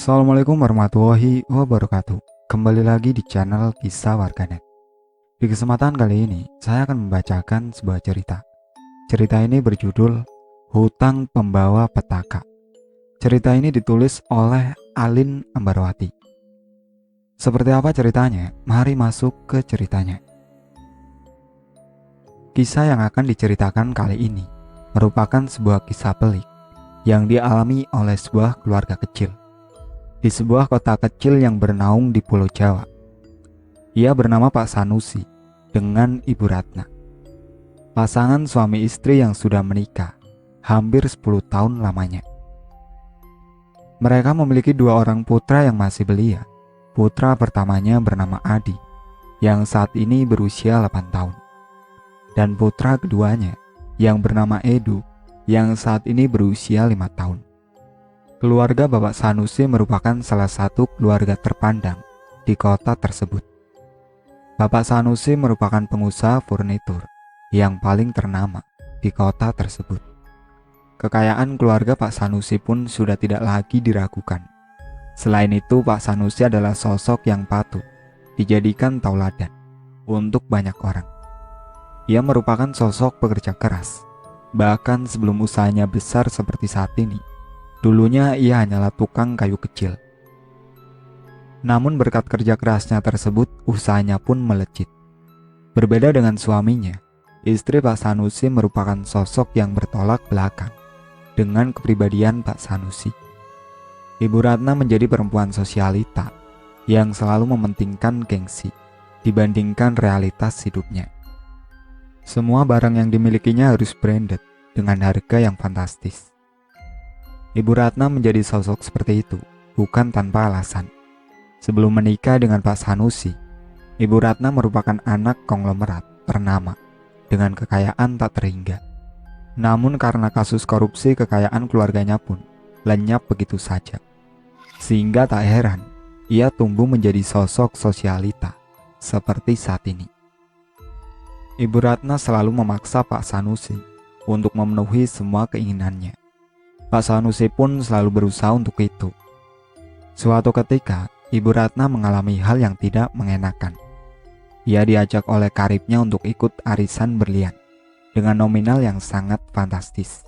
Assalamualaikum warahmatullahi wabarakatuh. Kembali lagi di channel Kisah Warganet. Di kesempatan kali ini, saya akan membacakan sebuah cerita. Cerita ini berjudul Hutang Pembawa Petaka. Cerita ini ditulis oleh Alin Ambarwati. Seperti apa ceritanya? Mari masuk ke ceritanya. Kisah yang akan diceritakan kali ini merupakan sebuah kisah pelik yang dialami oleh sebuah keluarga kecil di sebuah kota kecil yang bernaung di Pulau Jawa. Ia bernama Pak Sanusi dengan Ibu Ratna. Pasangan suami istri yang sudah menikah hampir 10 tahun lamanya. Mereka memiliki dua orang putra yang masih belia. Putra pertamanya bernama Adi yang saat ini berusia 8 tahun. Dan putra keduanya yang bernama Edu yang saat ini berusia 5 tahun. Keluarga Bapak Sanusi merupakan salah satu keluarga terpandang di kota tersebut. Bapak Sanusi merupakan pengusaha furnitur yang paling ternama di kota tersebut. Kekayaan keluarga Pak Sanusi pun sudah tidak lagi diragukan. Selain itu, Pak Sanusi adalah sosok yang patut dijadikan tauladan untuk banyak orang. Ia merupakan sosok pekerja keras, bahkan sebelum usahanya besar seperti saat ini. Dulunya ia hanyalah tukang kayu kecil. Namun berkat kerja kerasnya tersebut, usahanya pun melejit. Berbeda dengan suaminya, istri Pak Sanusi merupakan sosok yang bertolak belakang dengan kepribadian Pak Sanusi. Ibu Ratna menjadi perempuan sosialita yang selalu mementingkan gengsi dibandingkan realitas hidupnya. Semua barang yang dimilikinya harus branded dengan harga yang fantastis. Ibu Ratna menjadi sosok seperti itu, bukan tanpa alasan. Sebelum menikah dengan Pak Sanusi, Ibu Ratna merupakan anak konglomerat ternama dengan kekayaan tak terhingga. Namun karena kasus korupsi, kekayaan keluarganya pun lenyap begitu saja. Sehingga tak heran, ia tumbuh menjadi sosok sosialita seperti saat ini. Ibu Ratna selalu memaksa Pak Sanusi untuk memenuhi semua keinginannya. Pak Sanusi pun selalu berusaha untuk itu. Suatu ketika, Ibu Ratna mengalami hal yang tidak mengenakan. Ia diajak oleh karibnya untuk ikut arisan berlian dengan nominal yang sangat fantastis.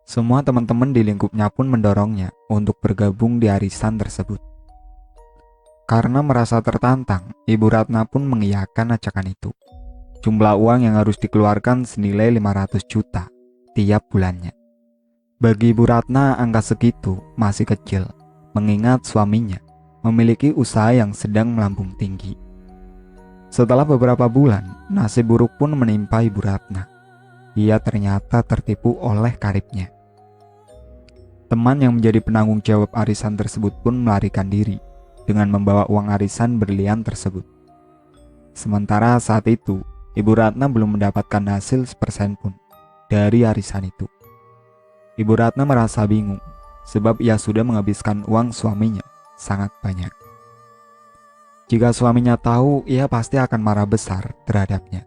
Semua teman-teman di lingkupnya pun mendorongnya untuk bergabung di arisan tersebut. Karena merasa tertantang, Ibu Ratna pun mengiyakan ajakan itu. Jumlah uang yang harus dikeluarkan senilai 500 juta tiap bulannya. Bagi Ibu Ratna, angka segitu masih kecil, mengingat suaminya memiliki usaha yang sedang melambung tinggi. Setelah beberapa bulan, nasib buruk pun menimpa Ibu Ratna. Ia ternyata tertipu oleh karibnya. Teman yang menjadi penanggung jawab arisan tersebut pun melarikan diri dengan membawa uang arisan berlian tersebut. Sementara saat itu, Ibu Ratna belum mendapatkan hasil sepersen pun dari arisan itu. Ibu Ratna merasa bingung sebab ia sudah menghabiskan uang suaminya sangat banyak. Jika suaminya tahu, ia pasti akan marah besar terhadapnya.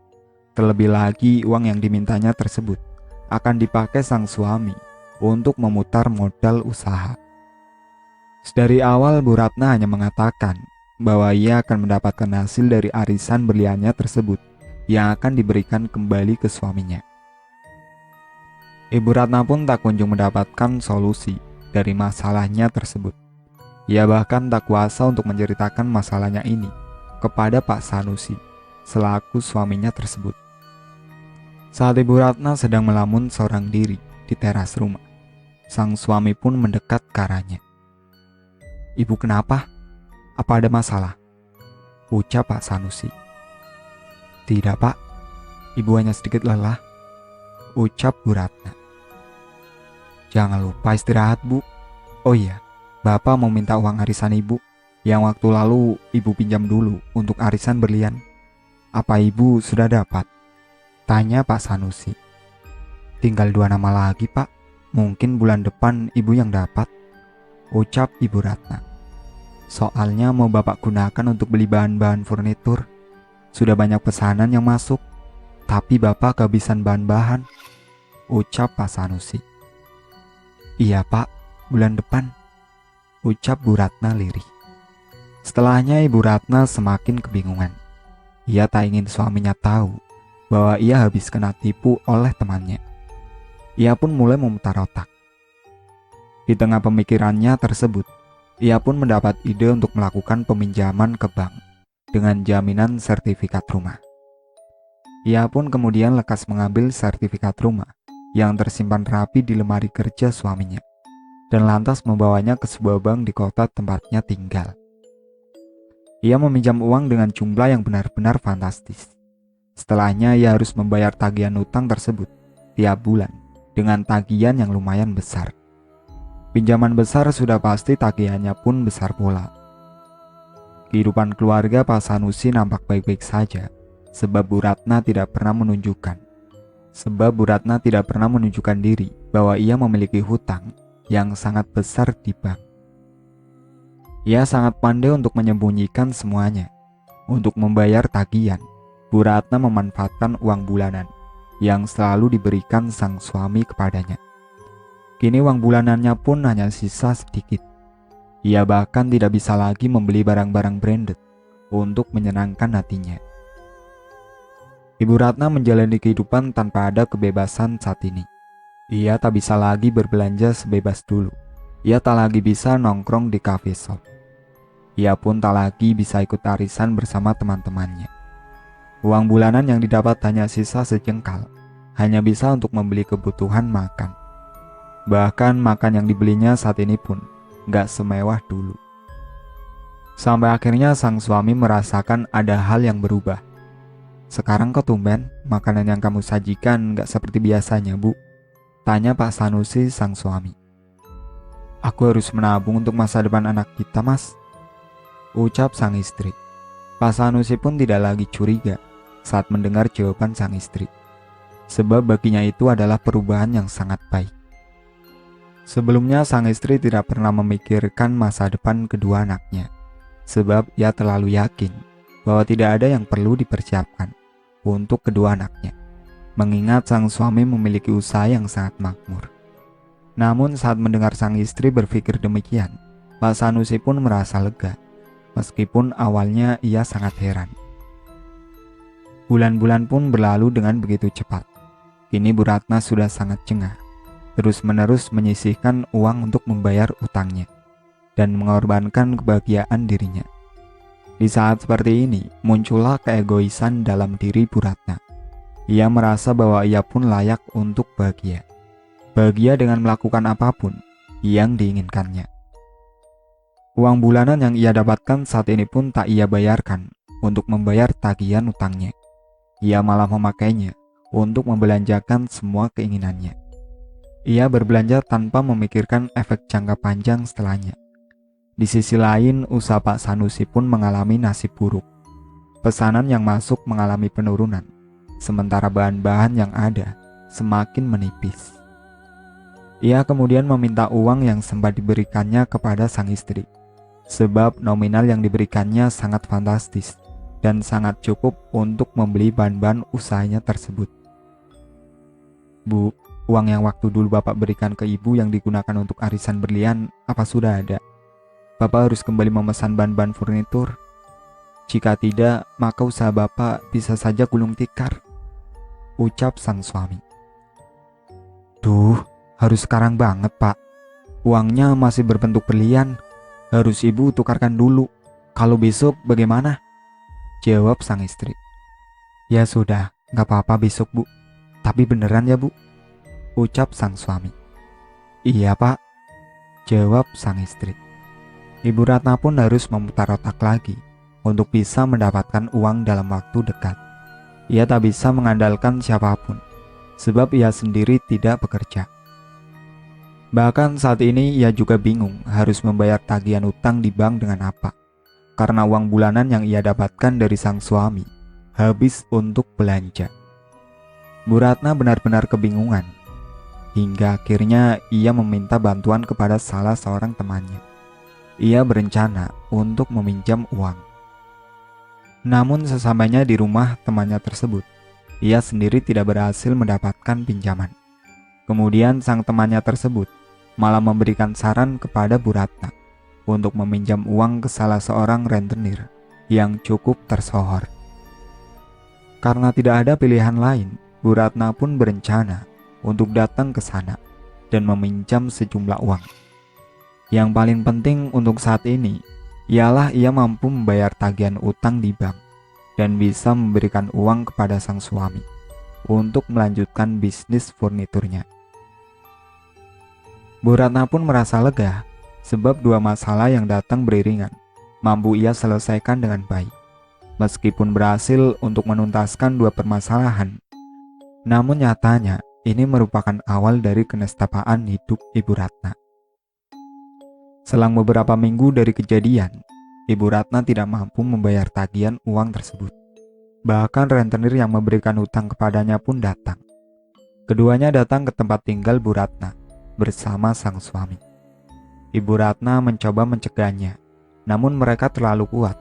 Terlebih lagi, uang yang dimintanya tersebut akan dipakai sang suami untuk memutar modal usaha. Dari awal, Bu Ratna hanya mengatakan bahwa ia akan mendapatkan hasil dari arisan berliannya tersebut yang akan diberikan kembali ke suaminya. Ibu Ratna pun tak kunjung mendapatkan solusi dari masalahnya tersebut. Ia bahkan tak kuasa untuk menceritakan masalahnya ini kepada Pak Sanusi selaku suaminya tersebut. Saat Ibu Ratna sedang melamun seorang diri di teras rumah, sang suami pun mendekat ke arahnya. "Ibu kenapa? Apa ada masalah?" ucap Pak Sanusi. "Tidak, Pak. Ibu hanya sedikit lelah," ucap Bu Ratna. "Jangan lupa istirahat, Bu. Oh iya, Bapak mau minta uang arisan Ibu yang waktu lalu Ibu pinjam dulu untuk arisan berlian. Apa Ibu sudah dapat?" tanya Pak Sanusi. "Tinggal 2 nama lagi, Pak. Mungkin bulan depan Ibu yang dapat," ucap Ibu Ratna. "Soalnya mau Bapak gunakan untuk beli bahan-bahan furnitur. Sudah banyak pesanan yang masuk, tapi Bapak kehabisan bahan-bahan," ucap Pak Sanusi. "Iya, Pak, bulan depan," ucap Bu Ratna lirih. Setelahnya Ibu Ratna semakin kebingungan. Ia tak ingin suaminya tahu bahwa ia habis kena tipu oleh temannya. Ia pun mulai memutar otak. Di tengah pemikirannya tersebut, ia pun mendapat ide untuk melakukan peminjaman ke bank dengan jaminan sertifikat rumah. Ia pun kemudian lekas mengambil sertifikat rumah yang tersimpan rapi di lemari kerja suaminya dan lantas membawanya ke sebuah bank di kota tempatnya tinggal. Ia meminjam uang dengan jumlah yang benar-benar fantastis. Setelahnya ia harus membayar tagihan utang tersebut tiap bulan dengan tagihan yang lumayan besar. Pinjaman besar sudah pasti tagihannya pun besar pula. Kehidupan keluarga Pak Sanusi nampak baik-baik saja sebab Bu Ratna tidak pernah menunjukkan diri bahwa ia memiliki hutang yang sangat besar di bank. Ia sangat pandai untuk menyembunyikan semuanya. Untuk membayar tagihan, Bu Ratna memanfaatkan uang bulanan yang selalu diberikan sang suami kepadanya. Kini uang bulanannya pun hanya sisa sedikit. Ia bahkan tidak bisa lagi membeli barang-barang branded untuk menyenangkan hatinya. Ibu Ratna menjalani kehidupan tanpa ada kebebasan saat ini. Ia tak bisa lagi berbelanja sebebas dulu. Ia tak lagi bisa nongkrong di cafe shop. Ia pun tak lagi bisa ikut arisan bersama teman-temannya. Uang bulanan yang didapat hanya sisa sejengkal, hanya bisa untuk membeli kebutuhan makan. Bahkan makan yang dibelinya saat ini pun gak semewah dulu. Sampai akhirnya sang suami merasakan ada hal yang berubah. "Sekarang kok tumben makanan yang kamu sajikan gak seperti biasanya, Bu?" tanya Pak Sanusi sang suami. "Aku harus menabung untuk masa depan anak kita, Mas," ucap sang istri. Pak Sanusi pun tidak lagi curiga saat mendengar jawaban sang istri, sebab baginya itu adalah perubahan yang sangat baik. Sebelumnya sang istri tidak pernah memikirkan masa depan kedua anaknya, sebab ia terlalu yakin bahwa tidak ada yang perlu dipersiapkan untuk kedua anaknya, mengingat sang suami memiliki usaha yang sangat makmur. Namun saat mendengar sang istri berpikir demikian, Pak Sanusi pun merasa lega, meskipun awalnya ia sangat heran. Bulan-bulan pun berlalu dengan begitu cepat. Kini Bu Ratna sudah sangat jengah, terus-menerus menyisihkan uang untuk membayar utangnya dan mengorbankan kebahagiaan dirinya. Di saat seperti ini, muncullah keegoisan dalam diri Bu Ratna. Ia merasa bahwa ia pun layak untuk bahagia. Bahagia dengan melakukan apapun yang diinginkannya. Uang bulanan yang ia dapatkan saat ini pun tak ia bayarkan untuk membayar tagihan utangnya. Ia malah memakainya untuk membelanjakan semua keinginannya. Ia berbelanja tanpa memikirkan efek jangka panjang setelahnya. Di sisi lain, usaha Pak Sanusi pun mengalami nasib buruk. Pesanan yang masuk mengalami penurunan, sementara bahan-bahan yang ada semakin menipis. Ia kemudian meminta uang yang sempat diberikannya kepada sang istri, sebab nominal yang diberikannya sangat fantastis dan sangat cukup untuk membeli bahan-bahan usahanya tersebut. "Bu, uang yang waktu dulu Bapak berikan ke Ibu yang digunakan untuk arisan berlian, apa sudah ada? Bapak harus kembali memesan bahan-bahan furnitur. Jika tidak, maka usaha Bapak bisa saja gulung tikar," ucap sang suami. "Duh, harus sekarang banget, Pak. Uangnya masih berbentuk berlian. Harus Ibu tukarkan dulu. Kalau besok bagaimana?" jawab sang istri. "Ya sudah, gak apa-apa besok, Bu. Tapi beneran ya, Bu?" ucap sang suami. "Iya, Pak," jawab sang istri. Ibu Ratna pun harus memutar otak lagi untuk bisa mendapatkan uang dalam waktu dekat. Ia tak bisa mengandalkan siapapun, sebab ia sendiri tidak bekerja. Bahkan saat ini ia juga bingung harus membayar tagihan utang di bank dengan apa, karena uang bulanan yang ia dapatkan dari sang suami habis untuk belanja. Bu Ratna benar-benar kebingungan, hingga akhirnya ia meminta bantuan kepada salah seorang temannya. Ia berencana untuk meminjam uang. Namun sesampainya di rumah temannya tersebut, ia sendiri tidak berhasil mendapatkan pinjaman. Kemudian sang temannya tersebut malah memberikan saran kepada Bu Ratna untuk meminjam uang ke salah seorang rentenir yang cukup tersohor. Karena tidak ada pilihan lain, Bu Ratna pun berencana untuk datang ke sana dan meminjam sejumlah uang. Yang paling penting untuk saat ini ialah ia mampu membayar tagihan utang di bank dan bisa memberikan uang kepada sang suami untuk melanjutkan bisnis furniturnya. Bu Ratna pun merasa lega sebab dua masalah yang datang beriringan mampu ia selesaikan dengan baik. Meskipun berhasil untuk menuntaskan dua permasalahan, namun nyatanya ini merupakan awal dari kenestapaan hidup Ibu Ratna. Selang beberapa minggu dari kejadian, Ibu Ratna tidak mampu membayar tagihan uang tersebut. Bahkan rentenir yang memberikan hutang kepadanya pun datang. Keduanya datang ke tempat tinggal Bu Ratna bersama sang suami. Ibu Ratna mencoba mencegahnya, namun mereka terlalu kuat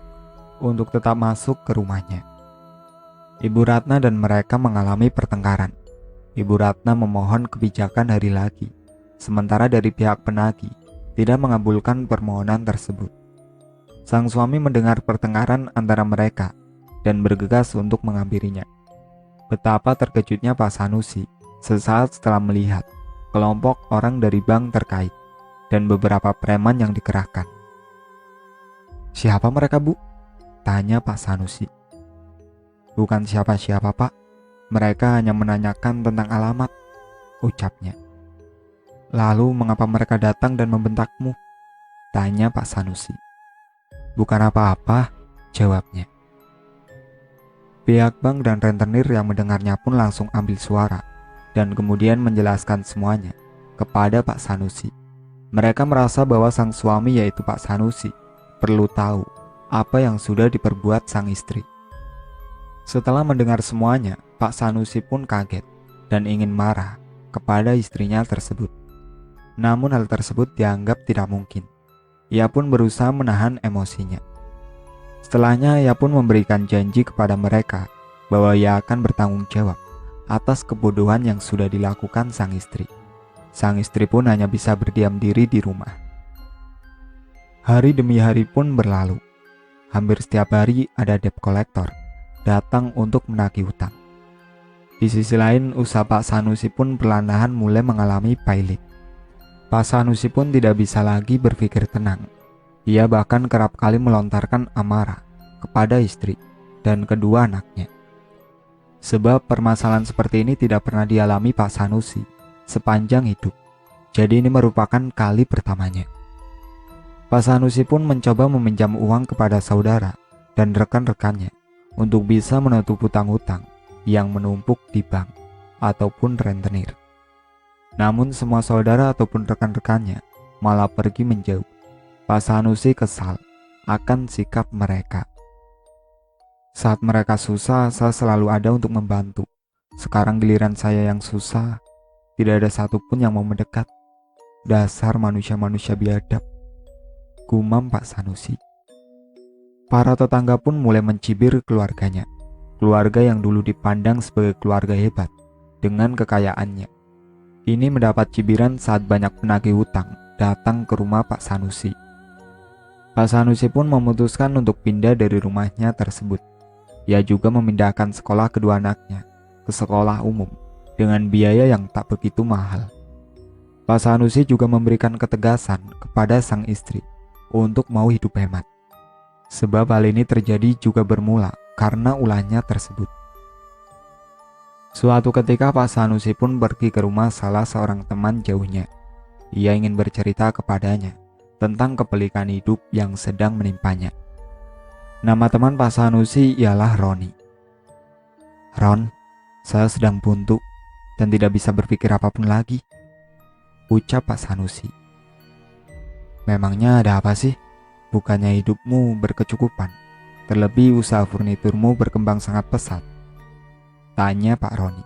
untuk tetap masuk ke rumahnya. Ibu Ratna dan mereka mengalami pertengkaran. Ibu Ratna memohon kebijakan hari lagi, sementara dari pihak penagih tidak mengabulkan permohonan tersebut. Sang suami mendengar pertengkaran antara mereka dan bergegas untuk menghampirinya. Betapa terkejutnya Pak Sanusi sesaat setelah melihat kelompok orang dari bank terkait dan beberapa preman yang dikerahkan. "Siapa mereka, Bu?" tanya Pak Sanusi. "Bukan siapa-siapa, Pak. Mereka hanya menanyakan tentang alamat," ucapnya. "Lalu mengapa mereka datang dan membentakmu?" tanya Pak Sanusi. "Bukan apa-apa," jawabnya. Pihak bank dan rentenir yang mendengarnya pun langsung ambil suara dan kemudian menjelaskan semuanya kepada Pak Sanusi. Mereka merasa bahwa sang suami yaitu Pak Sanusi perlu tahu apa yang sudah diperbuat sang istri. Setelah mendengar semuanya, Pak Sanusi pun kaget dan ingin marah kepada istrinya tersebut. Namun hal tersebut dianggap tidak mungkin. Ia pun berusaha menahan emosinya. Setelahnya ia pun memberikan janji kepada mereka bahwa ia akan bertanggung jawab atas kebodohan yang sudah dilakukan sang istri. Sang istri pun hanya bisa berdiam diri di rumah. Hari demi hari pun berlalu. Hampir setiap hari ada debt collector datang untuk menagih hutang. Di sisi lain, usaha Pak Sanusi pun perlahan mulai mengalami pailit. Pak Sanusi pun tidak bisa lagi berpikir tenang. Ia bahkan kerap kali melontarkan amarah kepada istri dan kedua anaknya. Sebab permasalahan seperti ini tidak pernah dialami Pak Sanusi sepanjang hidup. Jadi ini merupakan kali pertamanya. Pak Sanusi pun mencoba meminjam uang kepada saudara dan rekan-rekannya untuk bisa menutup hutang-hutang yang menumpuk di bank ataupun rentenir. Namun semua saudara ataupun rekan-rekannya malah pergi menjauh. Pak Sanusi kesal akan sikap mereka. "Saat mereka susah, saya selalu ada untuk membantu. Sekarang giliran saya yang susah, tidak ada satupun yang mau mendekat. Dasar manusia-manusia biadab," gumam Pak Sanusi. Para tetangga pun mulai mencibir keluarganya. Keluarga yang dulu dipandang sebagai keluarga hebat dengan kekayaannya. Ini mendapat cibiran saat banyak penagih hutang datang ke rumah Pak Sanusi. Pak Sanusi pun memutuskan untuk pindah dari rumahnya tersebut. Ia juga memindahkan sekolah kedua anaknya ke sekolah umum dengan biaya yang tak begitu mahal. Pak Sanusi juga memberikan ketegasan kepada sang istri untuk mau hidup hemat. Sebab hal ini terjadi juga bermula karena ulahnya tersebut. Suatu ketika Pak Sanusi pun pergi ke rumah salah seorang teman jauhnya. Ia ingin bercerita kepadanya tentang kepelikan hidup yang sedang menimpanya. Nama teman Pak Sanusi ialah Roni. "Ron, saya sedang buntu dan tidak bisa berpikir apapun lagi," ucap Pak Sanusi. "Memangnya ada apa sih? Bukannya hidupmu berkecukupan, terlebih usaha furniturmu berkembang sangat pesat?" tanya Pak Roni.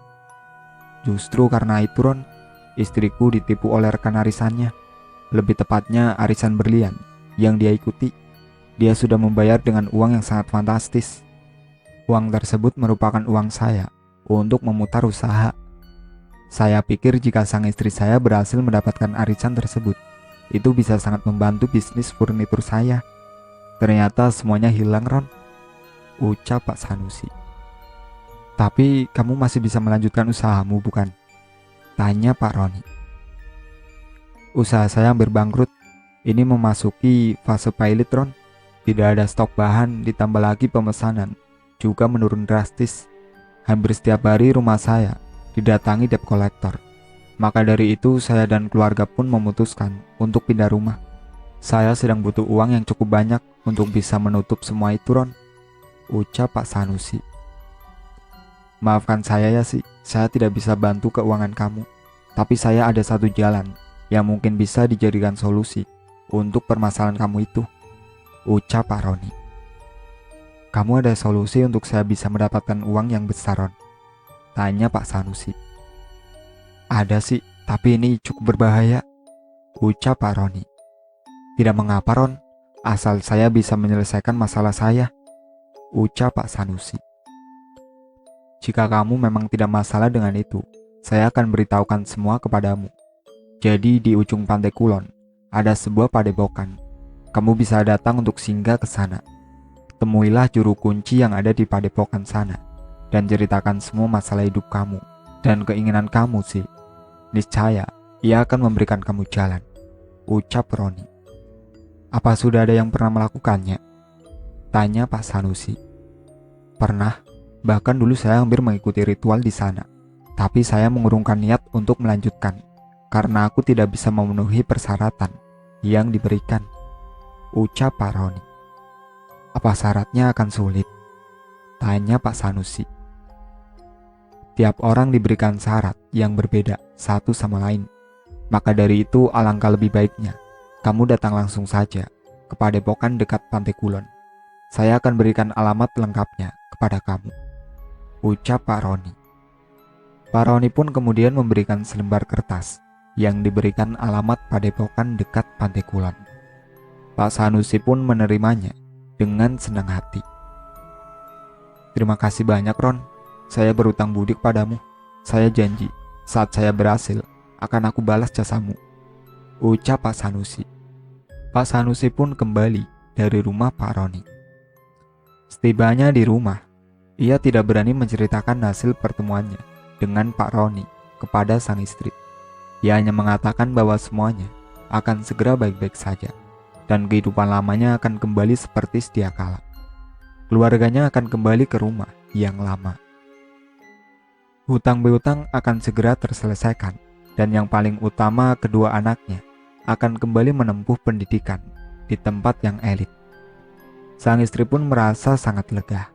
"Justru karena itu, Ron, istriku ditipu oleh rekan arisannya. Lebih tepatnya arisan berlian yang dia ikuti. Dia sudah membayar dengan uang yang sangat fantastis. Uang tersebut merupakan uang saya untuk memutar usaha. Saya pikir jika sang istri saya berhasil mendapatkan arisan tersebut, Itu bisa sangat membantu bisnis furnitur saya. Ternyata semuanya hilang, Ron, ucap Pak Sanusi. Tapi kamu masih bisa melanjutkan usahamu, bukan? Tanya Pak Roni. Usaha saya hampir bangkrut. Ini memasuki fase pilot, Ron. Tidak ada stok bahan, ditambah lagi pemesanan juga menurun drastis. Hampir setiap hari rumah saya didatangi debt collector. Maka dari itu saya dan keluarga pun memutuskan untuk pindah rumah. Saya sedang butuh uang yang cukup banyak untuk bisa menutup semua itu, Ron, ucap Pak Sanusi. Maafkan saya ya sih, saya tidak bisa bantu keuangan kamu. Tapi saya ada satu jalan yang mungkin bisa dijadikan solusi untuk permasalahan kamu itu, ucap Pak Roni. Kamu ada solusi untuk saya bisa mendapatkan uang yang besar, Ron? Tanya Pak Sanusi. Ada sih, tapi ini cukup berbahaya, ucap Pak Roni. Tidak mengapa, Ron, asal saya bisa menyelesaikan masalah saya, ucap Pak Sanusi. Jika kamu memang tidak masalah dengan itu, saya akan beritahukan semua kepadamu. Jadi di ujung pantai Kulon ada sebuah padepokan. Kamu bisa datang untuk singgah ke sana. Temuilah juru kunci yang ada di padepokan sana dan ceritakan semua masalah hidup kamu dan keinginan kamu sih. Niscaya ia akan memberikan kamu jalan, ucap Roni. Apa sudah ada yang pernah melakukannya? Tanya Pak Sanusi. Pernah, bahkan dulu saya hampir mengikuti ritual di sana. Tapi saya mengurungkan niat untuk melanjutkan karena aku tidak bisa memenuhi persyaratan yang diberikan, ucap Pak Roni. Apa syaratnya akan sulit? Tanya Pak Sanusi. Tiap orang diberikan syarat yang berbeda satu sama lain. Maka dari itu alangkah lebih baiknya kamu datang langsung saja ke padepokan dekat Pantai Kulon. Saya akan berikan alamat lengkapnya kepada kamu, ucap Pak Roni. Pak Roni pun kemudian memberikan selembar kertas yang diberikan alamat padepokan dekat Pantai Kulon. Pak Sanusi pun menerimanya dengan senang hati. Terima kasih banyak, Ron. Saya berutang budi kepadamu. Saya janji, saat saya berhasil, akan aku balas jasamu, ucap Pak Sanusi. Pak Sanusi pun kembali dari rumah Pak Roni. Setibanya di rumah, ia tidak berani menceritakan hasil pertemuannya dengan Pak Roni kepada sang istri. Ia hanya mengatakan bahwa semuanya akan segera baik-baik saja dan kehidupan lamanya akan kembali seperti sedia kala. Keluarganya akan kembali ke rumah yang lama. Hutang piutang akan segera terselesaikan dan yang paling utama kedua anaknya akan kembali menempuh pendidikan di tempat yang elit. Sang istri pun merasa sangat lega.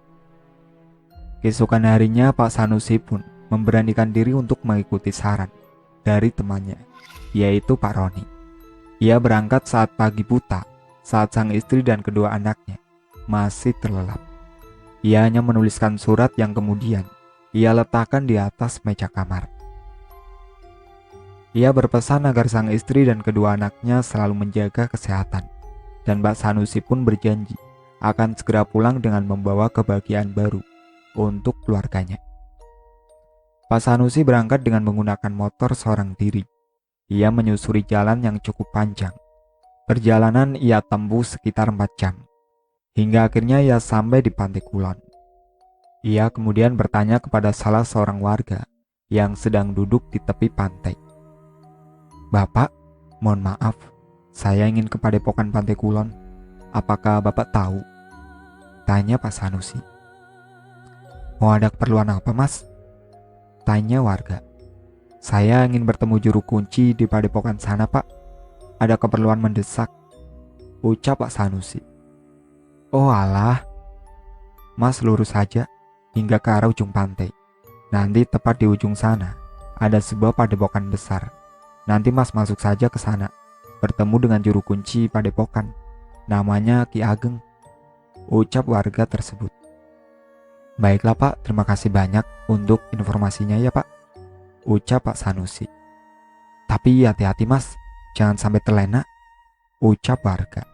Keesokan harinya Pak Sanusi pun memberanikan diri untuk mengikuti saran dari temannya, yaitu Pak Roni. Ia berangkat saat pagi buta, saat sang istri dan kedua anaknya masih terlelap. Ia hanya menuliskan surat yang kemudian ia letakkan di atas meja kamar. Ia berpesan agar sang istri dan kedua anaknya selalu menjaga kesehatan, dan Pak Sanusi pun berjanji akan segera pulang dengan membawa kebahagiaan baru untuk keluarganya. Pak Sanusi berangkat dengan menggunakan motor seorang diri. Ia menyusuri jalan yang cukup panjang. Perjalanan ia tempuh sekitar 4 jam, hingga akhirnya ia sampai di Pantai Kulon. Ia kemudian bertanya kepada salah seorang warga yang sedang duduk di tepi pantai. Bapak, mohon maaf, saya ingin ke padepokan Pantai Kulon. Apakah Bapak tahu? Tanya Pak Sanusi. Mau ada keperluan apa, Mas? Tanya warga. Saya ingin bertemu juru kunci di padepokan sana, Pak. Ada keperluan mendesak, ucap Pak Sanusi. Oh alah, Mas lurus saja hingga ke arah ujung pantai. Nanti tepat di ujung sana ada sebuah padepokan besar. Nanti Mas masuk saja ke sana, bertemu dengan juru kunci padepokan. Namanya Ki Ageng, ucap warga tersebut. Baiklah Pak, terima kasih banyak untuk informasinya ya Pak, ucap Pak Sanusi. Tapi hati-hati Mas, jangan sampai terlena, ucap warga.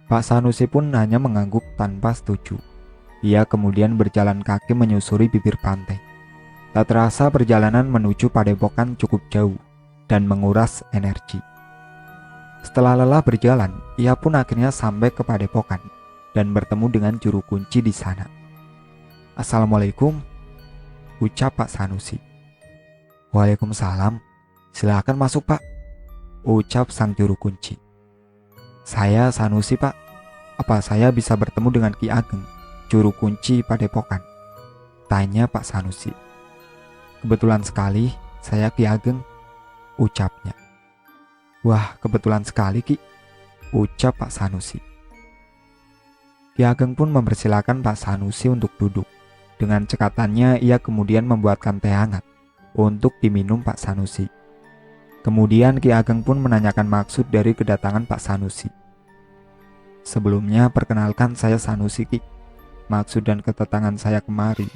Pak Sanusi pun hanya mengangguk tanpa setuju. Ia kemudian berjalan kaki menyusuri bibir pantai. Tak terasa perjalanan menuju padepokan cukup jauh dan menguras energi. Setelah lelah berjalan, ia pun akhirnya sampai ke padepokan dan bertemu dengan juru kunci di sana. "Assalamualaikum," ucap Pak Sanusi. "Waalaikumsalam. Silakan masuk, Pak," ucap sang juru kunci. "Saya Sanusi, Pak. Apa saya bisa bertemu dengan Ki Ageng, juru kunci padepokan?" tanya Pak Sanusi. "Kebetulan sekali, saya Ki Ageng," ucapnya. "Wah, kebetulan sekali, Ki," ucap Pak Sanusi. Ki Ageng pun mempersilahkan Pak Sanusi untuk duduk. Dengan cekatannya, ia kemudian membuatkan teh hangat untuk diminum Pak Sanusi. Kemudian Ki Ageng pun menanyakan maksud dari kedatangan Pak Sanusi. "Sebelumnya perkenalkan, saya Sanusi, Ki. Maksud dan kedatangan saya kemari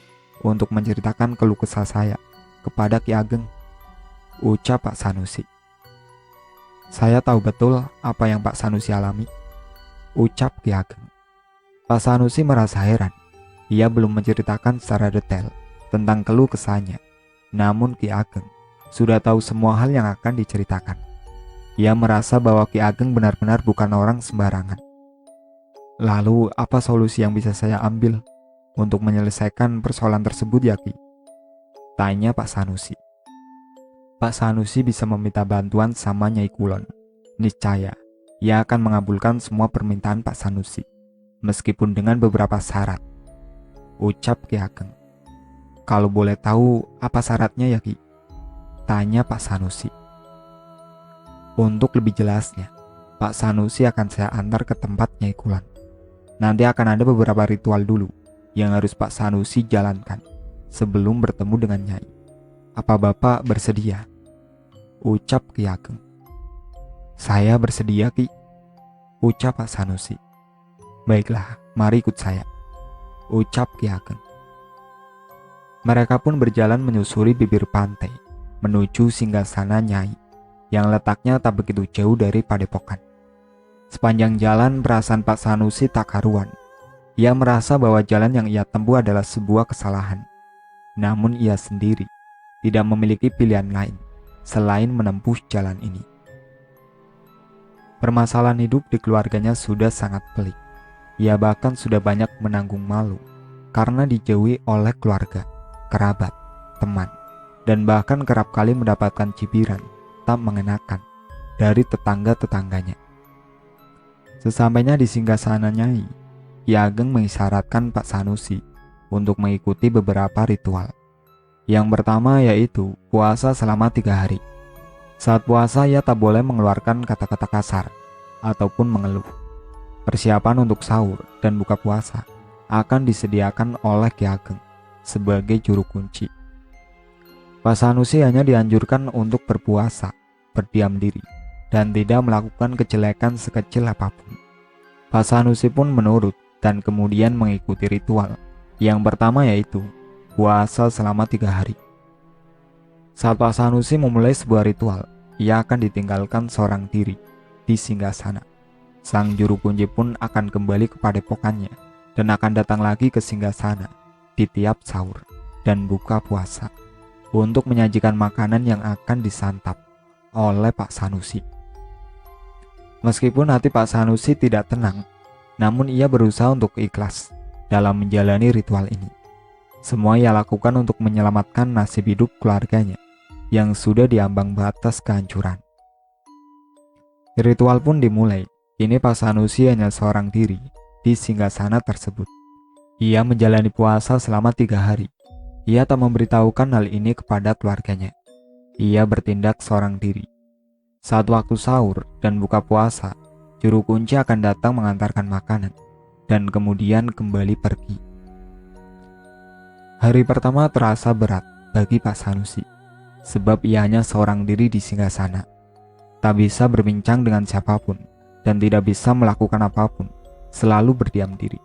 untuk menceritakan keluh kesah saya kepada Ki Ageng," ucap Pak Sanusi. "Saya tahu betul apa yang Pak Sanusi alami," ucap Ki Ageng. Pak Sanusi merasa heran. Ia belum menceritakan secara detail tentang keluh kesahnya. Namun Ki Ageng sudah tahu semua hal yang akan diceritakan. Ia merasa bahwa Ki Ageng benar-benar bukan orang sembarangan. "Lalu apa solusi yang bisa saya ambil untuk menyelesaikan persoalan tersebut ya, Ki?" tanya Pak Sanusi. "Pak Sanusi bisa meminta bantuan sama Nyai Kulon. Niscaya ia akan mengabulkan semua permintaan Pak Sanusi, meskipun dengan beberapa syarat," ucap Ki Ageng. "Kalau boleh tahu apa syaratnya ya, Ki?" tanya Pak Sanusi. "Untuk lebih jelasnya, Pak Sanusi akan saya antar ke tempat Nyai Kulon. Nanti akan ada beberapa ritual dulu yang harus Pak Sanusi jalankan sebelum bertemu dengan Nyai. Apa Bapak bersedia?" ucap Ki Ageng. "Saya bersedia, Ki," ucap Pak Sanusi. "Baiklah, mari ikut saya," ucap Ki Ageng. Mereka pun berjalan menyusuri bibir pantai menuju singgasana Nyai yang letaknya tak begitu jauh dari padepokan. Sepanjang jalan, perasaan Pak Sanusi tak karuan. Ia merasa bahwa jalan yang ia tempuh adalah sebuah kesalahan. Namun ia sendiri tidak memiliki pilihan lain selain menempuh jalan ini. Permasalahan hidup di keluarganya sudah sangat pelik. Ia bahkan sudah banyak menanggung malu karena dijauhi oleh keluarga, kerabat, teman, dan bahkan kerap kali mendapatkan cibiran tak mengenakan dari tetangga-tetangganya. Sesampainya di singgasana Nyai, Ki Ageng mengisyaratkan Pak Sanusi untuk mengikuti beberapa ritual. Yang pertama yaitu puasa selama 3 hari. Saat puasa ia tak boleh mengeluarkan kata-kata kasar ataupun mengeluh. Persiapan untuk sahur dan buka puasa akan disediakan oleh Ki Ageng sebagai juru kunci. Pak Sanusi hanya dianjurkan untuk berpuasa, berdiam diri, dan tidak melakukan kejelekan sekecil apapun. Pak Sanusi pun menurut dan kemudian mengikuti ritual. Yang pertama yaitu puasa selama 3 hari. Saat Pak Sanusi memulai sebuah ritual, ia akan ditinggalkan seorang diri di singgasana. Sang juru kunci pun akan kembali ke padepokannya dan akan datang lagi ke singgasana di tiap sahur dan buka puasa untuk menyajikan makanan yang akan disantap oleh Pak Sanusi. Meskipun hati Pak Sanusi tidak tenang, namun ia berusaha untuk ikhlas dalam menjalani ritual ini. Semua ia lakukan untuk menyelamatkan nasib hidup keluarganya yang sudah diambang batas kehancuran. Ritual pun dimulai. Kini Pak Sanusi hanya seorang diri di singgasana tersebut. Ia menjalani puasa selama 3 hari. Ia tak memberitahukan hal ini kepada keluarganya. Ia bertindak seorang diri. Saat waktu sahur dan buka puasa, juru kunci akan datang mengantarkan makanan dan kemudian kembali pergi. Hari pertama terasa berat bagi Pak Sanusi, sebab ia hanya seorang diri di singgasana. Tak bisa berbincang dengan siapapun dan tidak bisa melakukan apapun, selalu berdiam diri.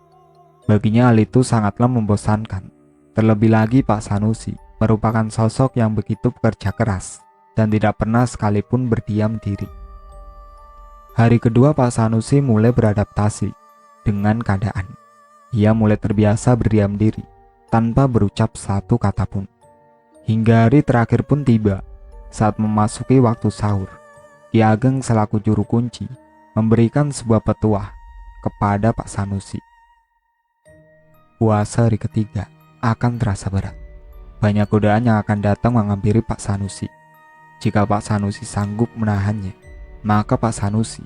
Baginya hal itu sangatlah membosankan. Terlebih lagi Pak Sanusi merupakan sosok yang begitu bekerja keras dan tidak pernah sekalipun berdiam diri. Hari kedua Pak Sanusi mulai beradaptasi dengan keadaan. Ia mulai terbiasa berdiam diri tanpa berucap satu kata pun. Hingga hari terakhir pun tiba saat memasuki waktu sahur. Ki Ageng selaku juru kunci memberikan sebuah petuah kepada Pak Sanusi. Puasa hari ketiga akan terasa berat. Banyak godaan yang akan datang menghampiri Pak Sanusi. Jika Pak Sanusi sanggup menahannya, maka Pak Sanusi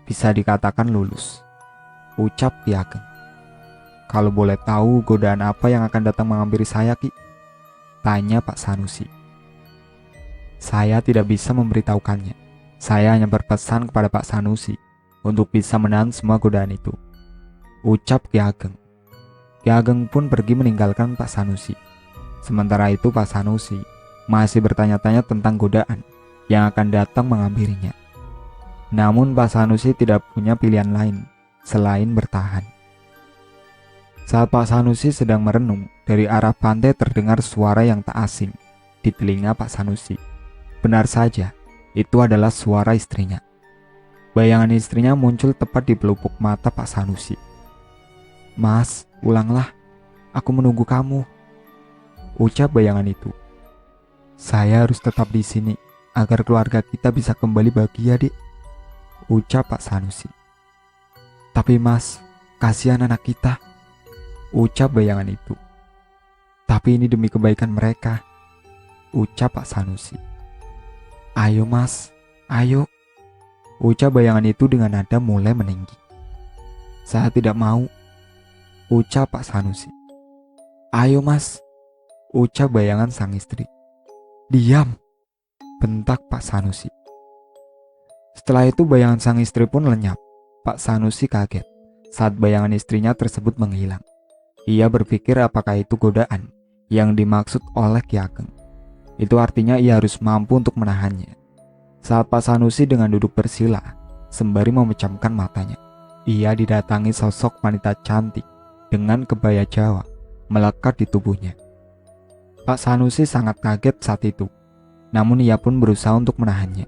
bisa dikatakan lulus. Ucap Ki Ageng. Kalau boleh tahu godaan apa yang akan datang menghampiri saya, Ki? Tanya Pak Sanusi. Saya tidak bisa memberitahukannya. Saya hanya berpesan kepada Pak Sanusi untuk bisa menahan semua godaan itu. Ucap Ki Ageng. Ki Ageng pun pergi meninggalkan Pak Sanusi. Sementara itu Pak Sanusi masih bertanya-tanya tentang godaan yang akan datang menghampirinya. Namun Pak Sanusi tidak punya pilihan lain selain bertahan. Saat Pak Sanusi sedang merenung, dari arah pantai terdengar suara yang tak asing di telinga Pak Sanusi. Benar saja, itu adalah suara istrinya. Bayangan istrinya muncul tepat di pelupuk mata Pak Sanusi. Mas, pulanglah, aku menunggu kamu. Ucap bayangan itu. Saya harus tetap di sini agar keluarga kita bisa kembali bahagia, Dik. Ucap Pak Sanusi. Tapi Mas, kasihan anak kita. Ucap bayangan itu. Tapi ini demi kebaikan mereka. Ucap Pak Sanusi. Ayo Mas, ayo. Ucap bayangan itu dengan nada mulai meninggi. Saya tidak mau. Ucap Pak Sanusi. Ayo Mas. Ucap bayangan sang istri. Diam, bentak Pak Sanusi. Setelah itu bayangan sang istri pun lenyap. Pak Sanusi kaget saat bayangan istrinya tersebut menghilang. Ia berpikir apakah itu godaan yang dimaksud oleh Ki Ageng. Itu artinya ia harus mampu untuk menahannya. Saat Pak Sanusi dengan duduk bersila sembari memejamkan matanya, ia didatangi sosok wanita cantik dengan kebaya Jawa melekat di tubuhnya. Pak Sanusi sangat kaget saat itu, namun ia pun berusaha untuk menahannya.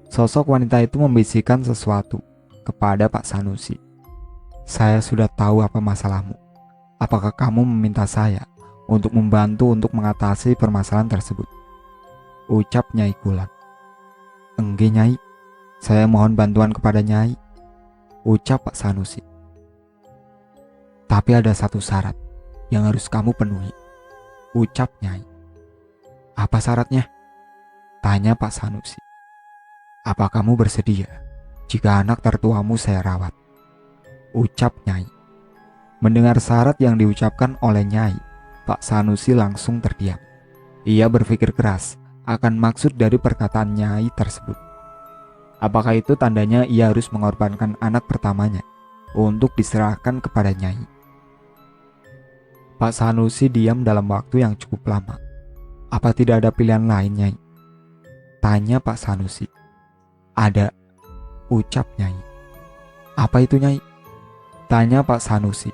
Sosok wanita itu membisikkan sesuatu kepada Pak Sanusi. Saya sudah tahu apa masalahmu. Apakah kamu meminta saya untuk membantu untuk mengatasi permasalahan tersebut? Ucap Nyai Kulan. Enggak Nyai, saya mohon bantuan kepada Nyai. Ucap Pak Sanusi. Tapi ada satu syarat yang harus kamu penuhi. Ucap Nyai. Apa syaratnya? Tanya Pak Sanusi. Apa kamu bersedia jika anak tertuamu saya rawat? Ucap Nyai. Mendengar syarat yang diucapkan oleh Nyai, Pak Sanusi langsung terdiam. Ia berpikir keras akan maksud dari perkataan Nyai tersebut. Apakah itu tandanya ia harus mengorbankan anak pertamanya untuk diserahkan kepada Nyai? Pak Sanusi diam dalam waktu yang cukup lama. Apa tidak ada pilihan lain, Nyai? Tanya Pak Sanusi. Ada, ucap Nyai. Apa itu, Nyai? Tanya Pak Sanusi.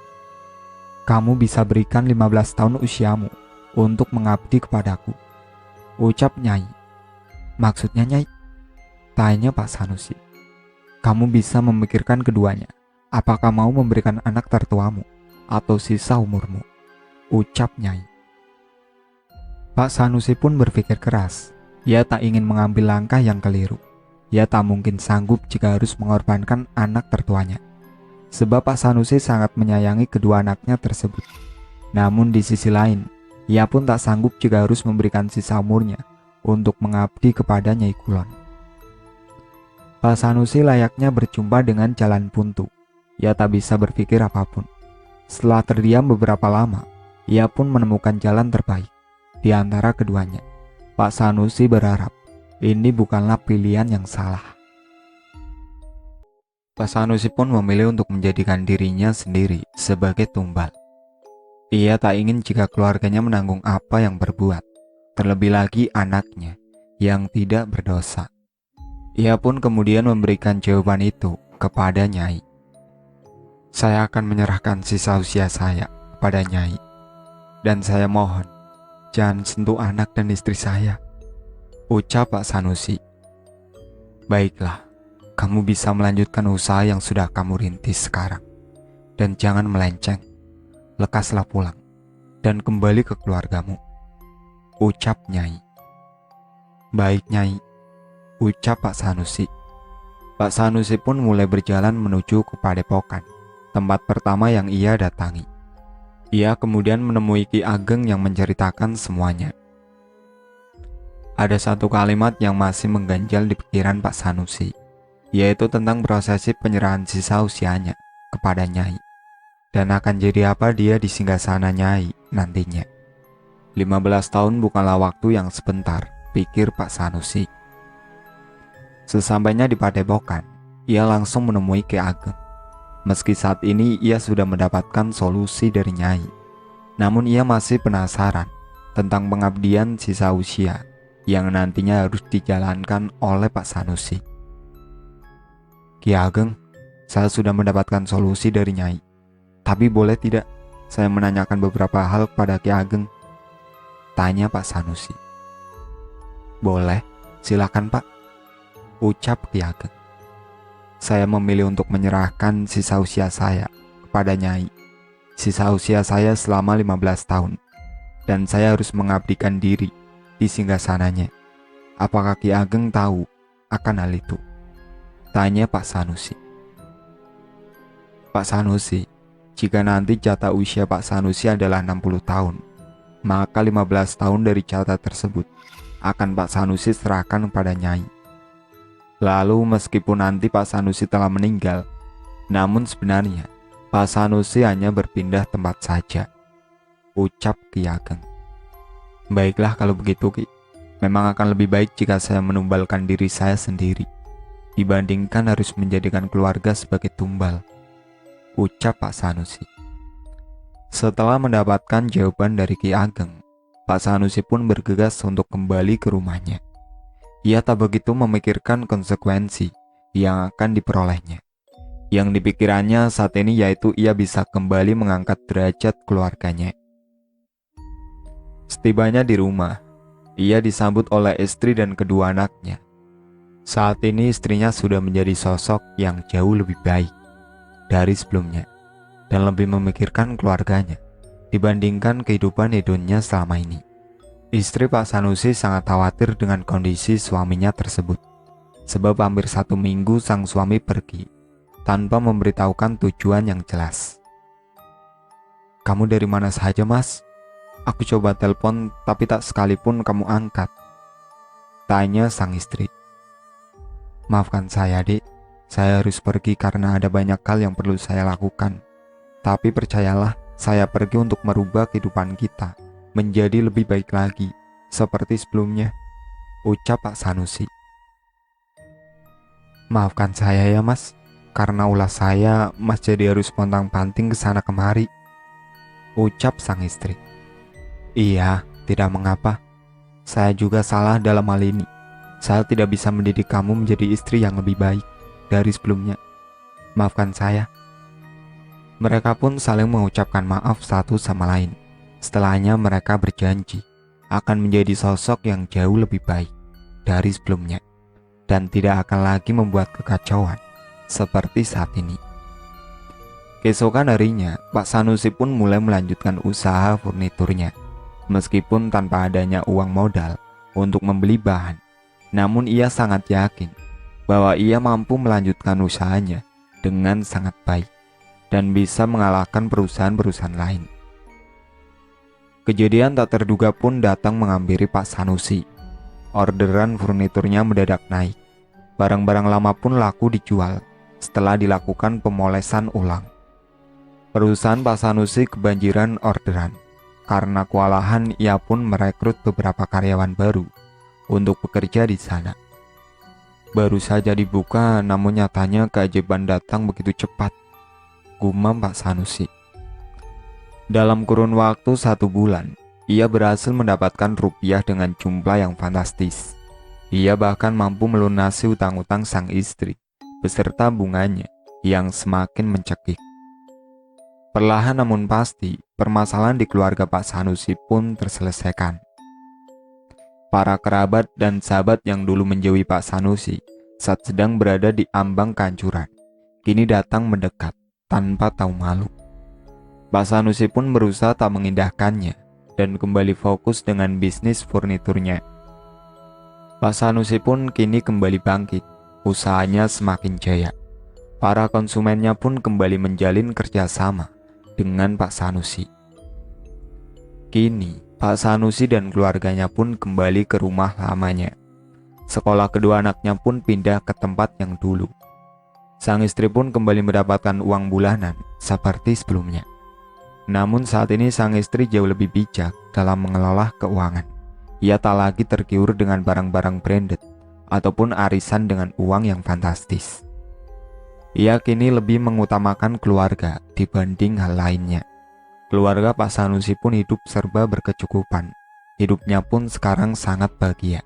Kamu bisa berikan 15 tahun usiamu untuk mengabdi kepadaku. Ucap Nyai. Maksudnya, Nyai? Tanya Pak Sanusi. Kamu bisa memikirkan keduanya. Apakah mau memberikan anak tertuamu atau sisa umurmu? Ucap Nyai. Pak Sanusi pun berpikir keras. Ia tak ingin mengambil langkah yang keliru. Ia tak mungkin sanggup jika harus mengorbankan anak tertuanya. Sebab Pak Sanusi sangat menyayangi kedua anaknya tersebut. Namun di sisi lain, ia pun tak sanggup jika harus memberikan sisa umurnya untuk mengabdi kepada Nyai Kulon. Pak Sanusi layaknya berjumpa dengan jalan buntu. Ia tak bisa berpikir apapun. Setelah terdiam beberapa lama, ia pun menemukan jalan terbaik di antara keduanya. Pak Sanusi berharap ini bukanlah pilihan yang salah. Pak Sanusi pun memilih untuk menjadikan dirinya sendiri sebagai tumbal. Ia tak ingin jika keluarganya menanggung apa yang berbuat, terlebih lagi anaknya yang tidak berdosa. Ia pun kemudian memberikan jawaban itu kepada Nyai. Saya akan menyerahkan sisa usia saya kepada Nyai. Dan saya mohon, jangan sentuh anak dan istri saya. Ucap Pak Sanusi. Baiklah, kamu bisa melanjutkan usaha yang sudah kamu rintis sekarang. Dan jangan melenceng. Lekaslah pulang dan kembali ke keluargamu. Ucap Nyai. Baik Nyai. Ucap Pak Sanusi. Pak Sanusi pun mulai berjalan menuju ke Padepokan, tempat pertama yang ia datangi. Ia kemudian menemui Ki Ageng yang menceritakan semuanya. Ada satu kalimat yang masih mengganjal di pikiran Pak Sanusi, yaitu tentang prosesi penyerahan sisa usianya kepada Nyai, dan akan jadi apa dia di singgasana Nyai nantinya. 15 tahun bukanlah waktu yang sebentar, pikir Pak Sanusi. Sesampainya di Padepokan, ia langsung menemui Ki Ageng. Meski saat ini ia sudah mendapatkan solusi dari Nyai, namun ia masih penasaran tentang pengabdian sisa usia yang nantinya harus dijalankan oleh Pak Sanusi. Ki Ageng, saya sudah mendapatkan solusi dari Nyai. Tapi boleh tidak saya menanyakan beberapa hal kepada Ki Ageng? Tanya Pak Sanusi. Boleh, silakan Pak, ucap Ki Ageng. Saya memilih untuk menyerahkan sisa usia saya kepada Nyai. Sisa usia saya selama 15 tahun, dan saya harus mengabdikan diri di singgasananya. Apakah Ki Ageng tahu akan hal itu? Tanya Pak Sanusi. Pak Sanusi, jika nanti jatah usia Pak Sanusi adalah 60 tahun, maka 15 tahun dari jatah tersebut akan Pak Sanusi serahkan kepada Nyai. Lalu meskipun nanti Pak Sanusi telah meninggal, namun sebenarnya Pak Sanusi hanya berpindah tempat saja, ucap Ki Ageng. Baiklah kalau begitu Ki, memang akan lebih baik jika saya menumbalkan diri saya sendiri dibandingkan harus menjadikan keluarga sebagai tumbal, ucap Pak Sanusi. Setelah mendapatkan jawaban dari Ki Ageng, Pak Sanusi pun bergegas untuk kembali ke rumahnya. Ia tak begitu memikirkan konsekuensi yang akan diperolehnya. Yang dipikirannya saat ini yaitu ia bisa kembali mengangkat derajat keluarganya. Setibanya di rumah, ia disambut oleh istri dan kedua anaknya. Saat ini istrinya sudah menjadi sosok yang jauh lebih baik dari sebelumnya dan lebih memikirkan keluarganya dibandingkan kehidupan hedonnya selama ini. Istri Pak Sanusi sangat khawatir dengan kondisi suaminya tersebut, sebab hampir 1 minggu sang suami pergi tanpa memberitahukan tujuan yang jelas. Kamu dari mana saja, Mas? Aku coba telepon tapi tak sekalipun kamu angkat, tanya sang istri. Maafkan saya, Dek. Saya harus pergi karena ada banyak hal yang perlu saya lakukan. Tapi percayalah, saya pergi untuk merubah kehidupan kita menjadi lebih baik lagi, seperti sebelumnya, ucap Pak Sanusi. Maafkan saya ya Mas, karena ulah saya Mas jadi harus pontang-panting ke sana kemari, ucap sang istri. Iya, tidak mengapa. Saya juga salah dalam hal ini. Saya tidak bisa mendidik kamu menjadi istri yang lebih baik dari sebelumnya. Maafkan saya. Mereka pun saling mengucapkan maaf satu sama lain. Setelahnya mereka berjanji akan menjadi sosok yang jauh lebih baik dari sebelumnya dan tidak akan lagi membuat kekacauan seperti saat ini. Keesokan harinya, Pak Sanusi pun mulai melanjutkan usaha furniturnya. Meskipun tanpa adanya uang modal untuk membeli bahan, namun ia sangat yakin bahwa ia mampu melanjutkan usahanya dengan sangat baik dan bisa mengalahkan perusahaan-perusahaan lain. Kejadian tak terduga pun datang menghampiri Pak Sanusi. Orderan furniturnya mendadak naik. Barang-barang lama pun laku dijual setelah dilakukan pemolesan ulang. Perusahaan Pak Sanusi kebanjiran orderan. Karena kewalahan, ia pun merekrut beberapa karyawan baru untuk bekerja di sana. Baru saja dibuka, namun nyatanya keajaiban datang begitu cepat, gumam Pak Sanusi. Dalam kurun waktu 1 bulan, ia berhasil mendapatkan rupiah dengan jumlah yang fantastis. Ia bahkan mampu melunasi utang-utang sang istri, beserta bunganya yang semakin mencekik. Perlahan namun pasti, permasalahan di keluarga Pak Sanusi pun terselesaikan. Para kerabat dan sahabat yang dulu menjauhi Pak Sanusi saat sedang berada di ambang kehancuran, kini datang mendekat tanpa tahu malu. Pak Sanusi pun berusaha tak mengindahkannya dan kembali fokus dengan bisnis furniturnya. Pak Sanusi pun kini kembali bangkit usahanya semakin jaya. Para konsumennya pun kembali menjalin kerjasama dengan Pak Sanusi. Kini, Pak Sanusi dan keluarganya pun kembali ke rumah lamanya. Sekolah kedua anaknya pun pindah ke tempat yang dulu. Sang istri pun kembali mendapatkan uang bulanan seperti sebelumnya. Namun saat ini sang istri jauh lebih bijak dalam mengelola keuangan. Ia tak lagi tergiur dengan barang-barang branded ataupun arisan dengan uang yang fantastis. Ia kini lebih mengutamakan keluarga dibanding hal lainnya. Keluarga Pak Sanusi pun hidup serba berkecukupan. Hidupnya pun sekarang sangat bahagia.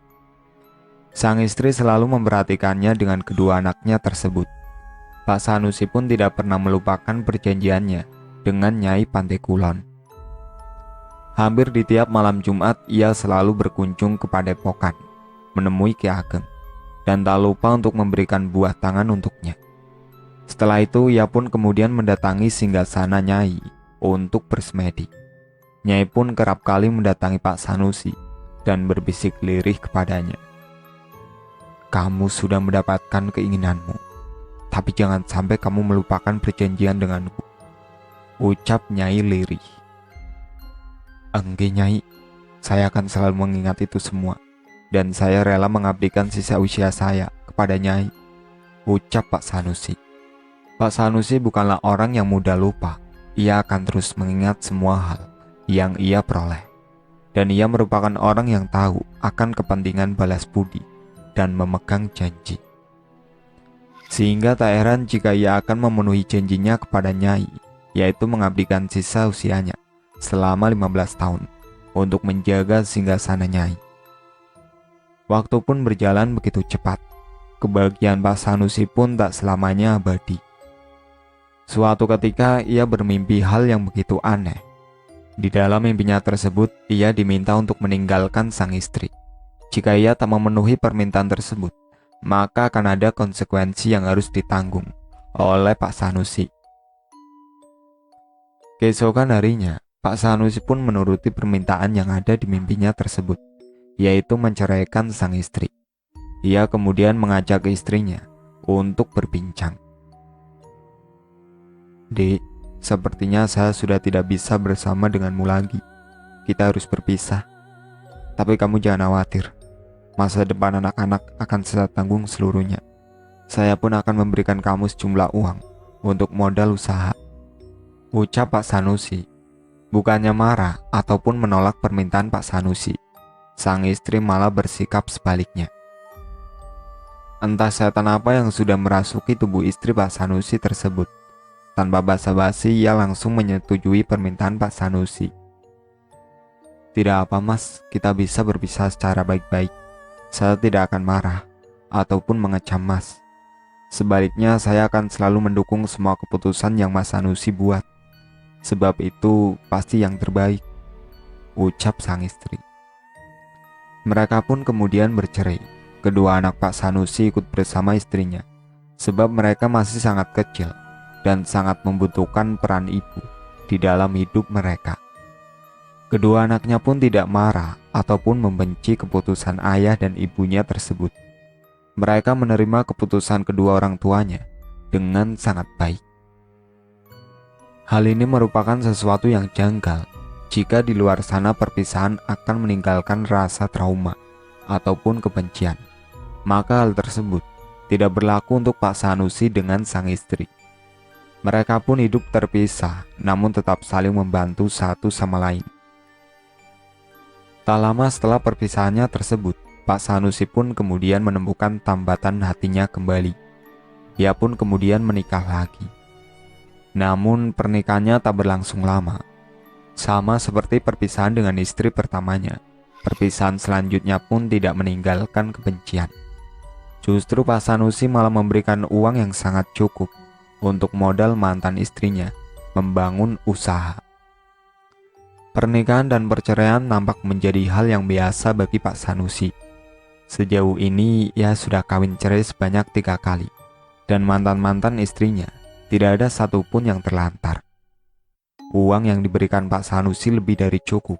Sang istri selalu memperhatikannya dengan kedua anaknya tersebut. Pak Sanusi pun tidak pernah melupakan perjanjiannya dengan Nyai Pantai-Kulon. Hampir di tiap malam Jumat ia selalu berkunjung ke Padepokan, menemui Ki Ageng, dan tak lupa untuk memberikan buah tangan untuknya. Setelah itu ia pun kemudian mendatangi singgasana Nyai untuk bersemedi. Nyai pun kerap kali mendatangi Pak Sanusi dan berbisik lirih kepadanya. "Kamu sudah mendapatkan keinginanmu, tapi jangan sampai kamu melupakan perjanjian denganku," ucap Nyai lirih. "Enggak Nyai, saya akan selalu mengingat itu semua, dan saya rela mengabdikan sisa usia saya kepada Nyai," ucap Pak Sanusi. Pak Sanusi bukanlah orang yang mudah lupa. Ia akan terus mengingat semua hal yang ia peroleh. Dan ia merupakan orang yang tahu akan kepentingan balas budi dan memegang janji. Sehingga tak heran jika ia akan memenuhi janjinya kepada Nyai, yaitu mengabdikan sisa usianya selama 15 tahun untuk menjaga singgasana Nyai. Waktu pun berjalan begitu cepat. Kebahagiaan Pak Sanusi pun tak selamanya abadi. Suatu ketika ia bermimpi hal yang begitu aneh. Di dalam mimpinya tersebut, ia diminta untuk meninggalkan sang istri. Jika ia tak memenuhi permintaan tersebut, maka akan ada konsekuensi yang harus ditanggung oleh Pak Sanusi. Keesokan harinya, Pak Sanusi pun menuruti permintaan yang ada di mimpinya tersebut, yaitu menceraikan sang istri. Ia kemudian mengajak istrinya untuk berbincang. "Dek, sepertinya saya sudah tidak bisa bersama denganmu lagi. Kita harus berpisah. Tapi kamu jangan khawatir. Masa depan anak-anak akan saya tanggung seluruhnya. Saya pun akan memberikan kamu sejumlah uang untuk modal usaha," ucap Pak Sanusi. Bukannya marah ataupun menolak permintaan Pak Sanusi, sang istri malah bersikap sebaliknya. Entah setan apa yang sudah merasuki tubuh istri Pak Sanusi tersebut. Tanpa basa-basi, ia langsung menyetujui permintaan Pak Sanusi. "Tidak apa mas, kita bisa berpisah secara baik-baik. Saya tidak akan marah ataupun mengecam mas. Sebaliknya saya akan selalu mendukung semua keputusan yang Mas Sanusi buat. Sebab itu pasti yang terbaik," ucap sang istri. Mereka pun kemudian bercerai. Kedua anak Pak Sanusi ikut bersama istrinya, sebab mereka masih sangat kecil dan sangat membutuhkan peran ibu di dalam hidup mereka. Kedua anaknya pun tidak marah ataupun membenci keputusan ayah dan ibunya tersebut. Mereka menerima keputusan kedua orang tuanya dengan sangat baik. Hal ini merupakan sesuatu yang janggal jika di luar sana perpisahan akan meninggalkan rasa trauma ataupun kebencian. Maka hal tersebut tidak berlaku untuk Pak Sanusi dengan sang istri. Mereka pun hidup terpisah, namun tetap saling membantu satu sama lain. Tak lama setelah perpisahannya tersebut, Pak Sanusi pun kemudian menemukan tambatan hatinya kembali. Ia pun kemudian menikah lagi. Namun pernikahannya tak berlangsung lama. Sama seperti perpisahan dengan istri pertamanya, perpisahan selanjutnya pun tidak meninggalkan kebencian. Justru Pak Sanusi malah memberikan uang yang sangat cukup untuk modal mantan istrinya membangun usaha. Pernikahan dan perceraian nampak menjadi hal yang biasa bagi Pak Sanusi. Sejauh ini ia sudah kawin cerai sebanyak 3 kali, dan mantan-mantan istrinya tidak ada satupun yang terlantar. Uang yang diberikan Pak Sanusi lebih dari cukup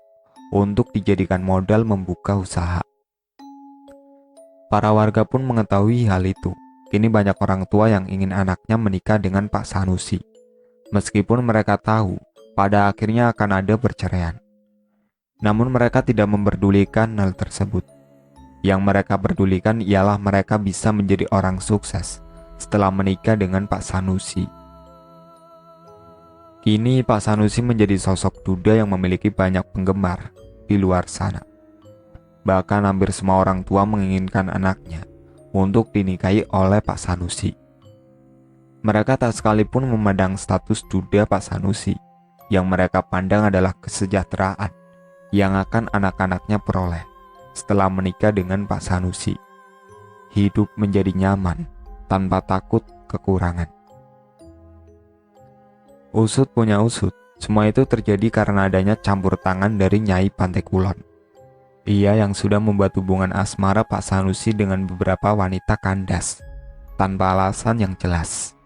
untuk dijadikan modal membuka usaha. Para warga pun mengetahui hal itu, kini banyak orang tua yang ingin anaknya menikah dengan Pak Sanusi, meskipun mereka tahu pada akhirnya akan ada perceraian. Namun mereka tidak memperdulikan hal tersebut. Yang mereka pedulikan ialah mereka bisa menjadi orang sukses setelah menikah dengan Pak Sanusi. Kini Pak Sanusi menjadi sosok duda yang memiliki banyak penggemar di luar sana. Bahkan hampir semua orang tua menginginkan anaknya untuk dinikahi oleh Pak Sanusi. Mereka tak sekalipun memandang status duda Pak Sanusi. Yang mereka pandang adalah kesejahteraan yang akan anak-anaknya peroleh setelah menikah dengan Pak Sanusi. Hidup menjadi nyaman tanpa takut kekurangan. Usut punya usut, semua itu terjadi karena adanya campur tangan dari Nyai Pantai Kulon. Ia yang sudah membuat hubungan asmara Pak Sanusi dengan beberapa wanita kandas tanpa alasan yang jelas.